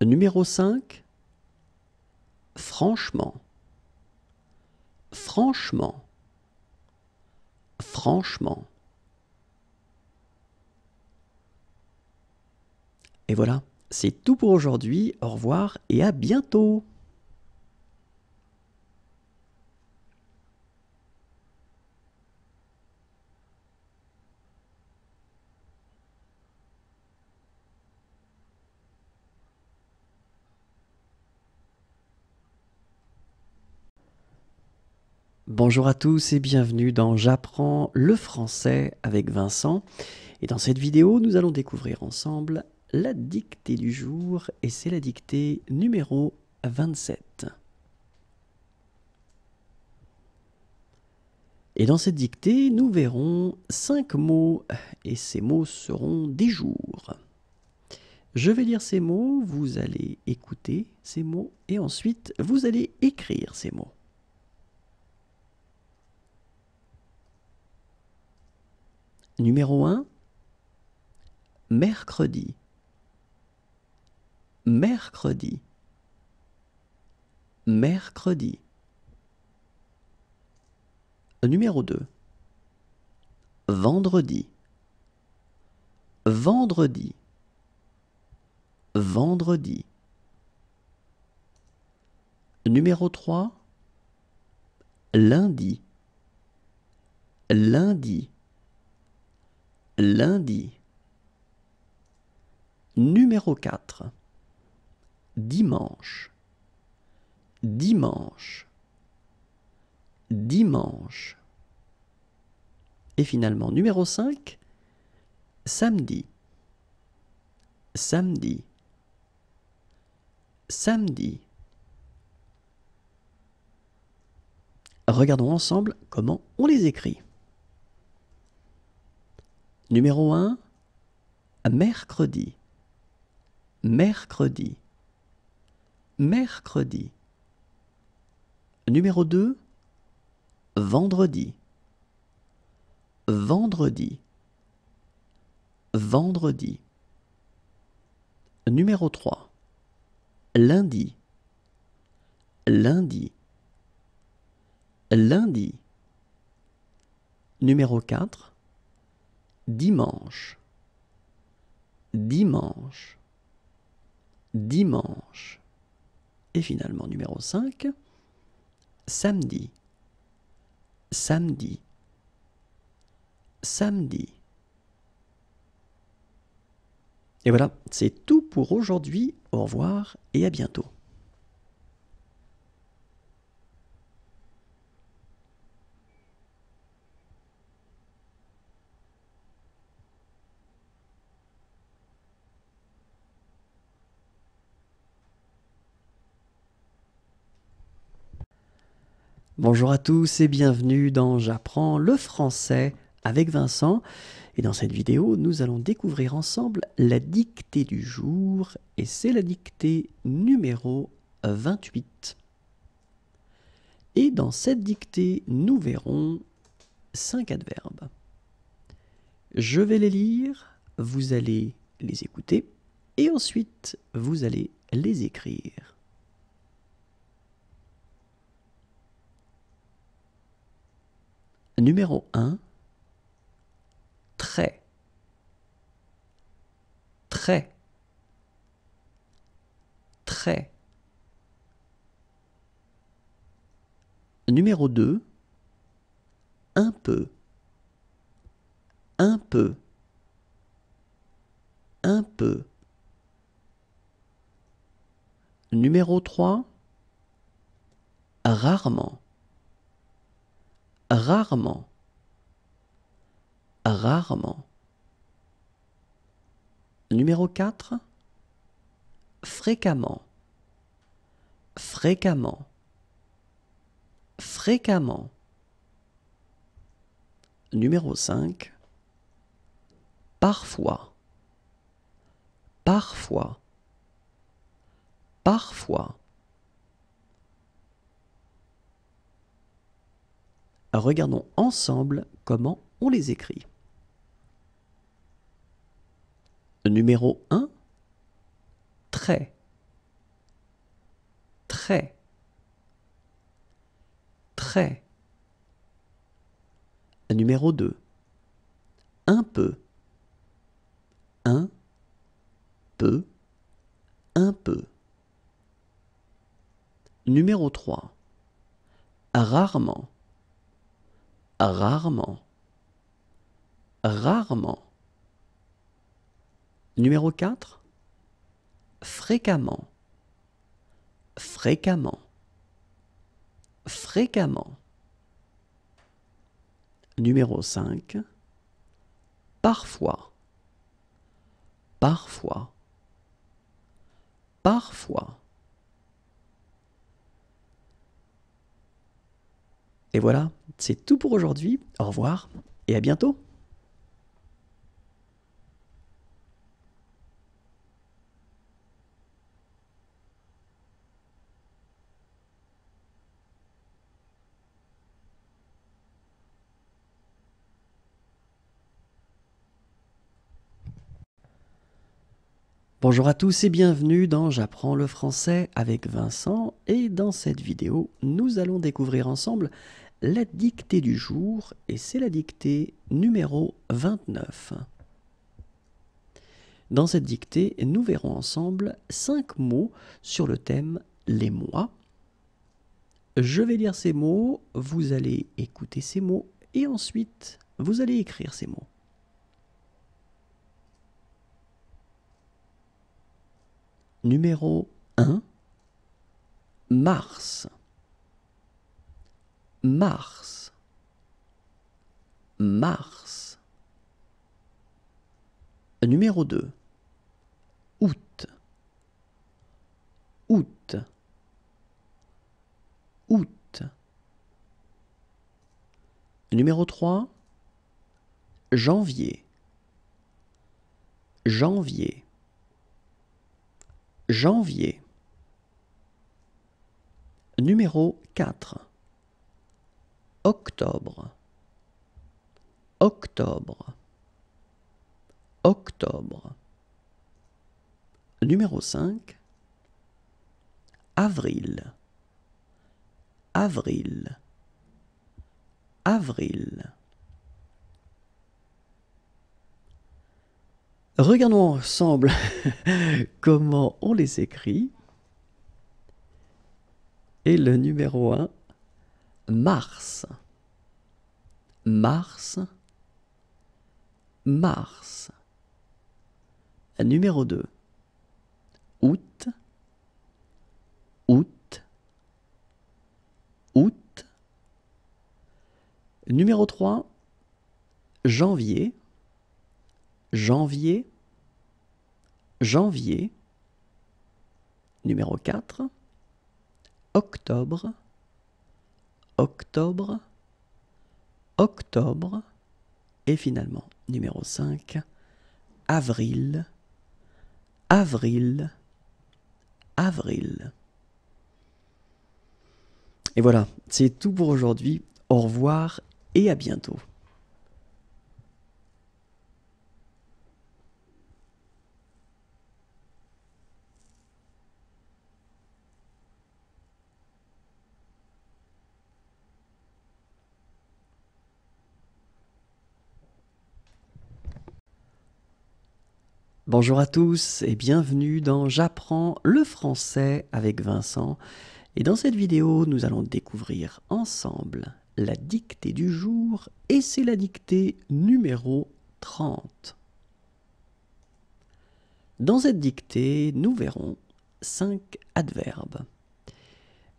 Numéro 5. Franchement. Franchement. Franchement. Et voilà, c'est tout pour aujourd'hui. Au revoir et à bientôt. Bonjour à tous et bienvenue dans J'apprends le français avec Vincent. Et dans cette vidéo, nous allons découvrir ensemble la dictée du jour et c'est la dictée numéro 27. Et dans cette dictée, nous verrons 5 mots et ces mots seront des jours. Je vais lire ces mots, vous allez écouter ces mots et ensuite vous allez écrire ces mots. Numéro 1, mercredi. Mercredi. Mercredi. Numéro 2. Vendredi. Vendredi. Vendredi. Numéro 3. Lundi. Lundi. Lundi. Numéro 4. Dimanche. Dimanche. Dimanche. Et finalement, numéro 5. Samedi. Samedi. Samedi. Regardons ensemble comment on les écrit. Numéro 1. Mercredi. Mercredi. Mercredi. Numéro 2. Vendredi. Vendredi. Vendredi. Numéro 3. Lundi. Lundi. Lundi. Numéro 4. Dimanche. Dimanche. Dimanche. Et finalement, numéro 5. Samedi. Samedi. Samedi. Et voilà, c'est tout pour aujourd'hui. Au revoir et à bientôt. Bonjour à tous et bienvenue dans J'apprends le français avec Vincent. Et dans cette vidéo, nous allons découvrir ensemble la dictée du jour. Et c'est la dictée numéro 28. Et dans cette dictée, nous verrons 5 adverbes. Je vais les lire, vous allez les écouter et ensuite vous allez les écrire. Numéro 1. Très. Très. Très. Numéro 2. Un peu. Un peu. Un peu. Numéro 3. Rarement. Rarement. Rarement. Numéro 4. Fréquemment. Fréquemment. Fréquemment. Numéro 5. Parfois. Parfois. Parfois. Regardons ensemble comment on les écrit. Numéro 1. Très. Très. Très. Numéro 2. Un peu. Un peu. Un peu. Numéro 3. Rarement. Rarement. Rarement. Numéro 4. Fréquemment. Fréquemment. Fréquemment. Numéro 5. Parfois. Parfois. Parfois. Et voilà, c'est tout pour aujourd'hui. Au revoir et à bientôt. Bonjour à tous et bienvenue dans J'apprends le français avec Vincent. Et dans cette vidéo, nous allons découvrir ensemble la dictée du jour et c'est la dictée numéro 29. Dans cette dictée, nous verrons ensemble 5 mots sur le thème les mois. Je vais lire ces mots, vous allez écouter ces mots et ensuite vous allez écrire ces mots. Numéro 1, mars. Mars. Mars. Numéro 2, août. Août. Août. Numéro 3, janvier. Janvier. Janvier. Numéro 4, octobre. Octobre. Octobre. Numéro 5, avril. Avril. Avril. Regardons ensemble comment on les écrit. Et le numéro 1, mars. Mars. Mars. Numéro 2, août. Août. Août. Numéro 3, janvier. Janvier. Janvier. Numéro 4, octobre. Octobre. Octobre. Et finalement, numéro 5, avril. Avril. Avril. Et voilà, c'est tout pour aujourd'hui. Au revoir et à bientôt. Bonjour à tous et bienvenue dans J'apprends le français avec Vincent. Et dans cette vidéo, nous allons découvrir ensemble la dictée du jour et c'est la dictée numéro 30. Dans cette dictée, nous verrons 5 adverbes.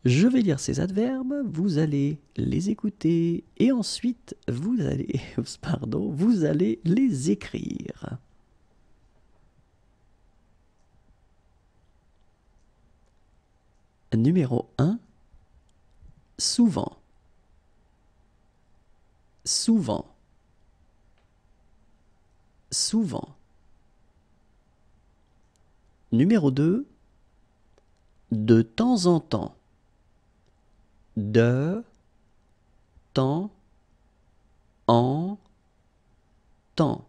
Je vais lire ces adverbes, vous allez les écouter et ensuite vous allez les écrire. Numéro 1, souvent. Souvent. Souvent. Numéro 2, de temps en temps. De temps en temps.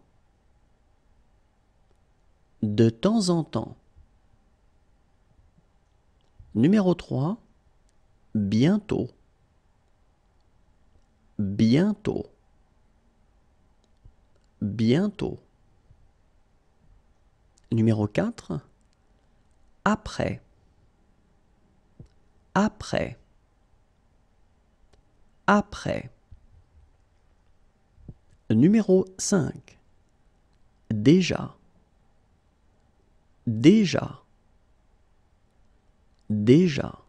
De temps en temps. Numéro 3, bientôt. Bientôt. Bientôt. Numéro 4, après. Après. Après. Numéro 5, déjà. Déjà. Déjà.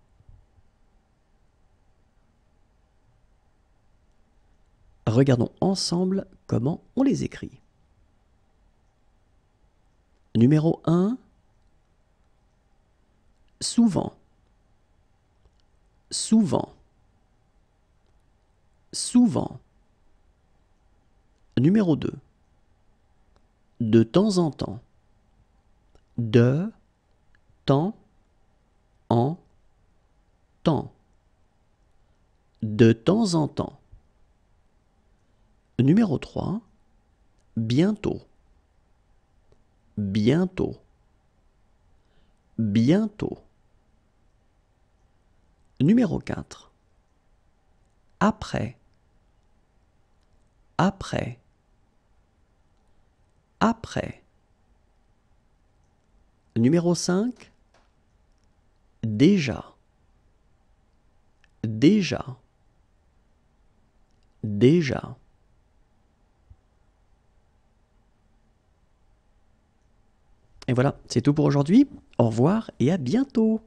Regardons ensemble comment on les écrit. Numéro 1, souvent. Souvent. Souvent. Numéro 2, de temps en temps. De temps en temps. De temps en temps. Numéro 3, bientôt. Bientôt. Bientôt. Numéro 4, après. après, après. Numéro 5, déjà, déjà, déjà. Et voilà, c'est tout pour aujourd'hui. Au revoir et à bientôt.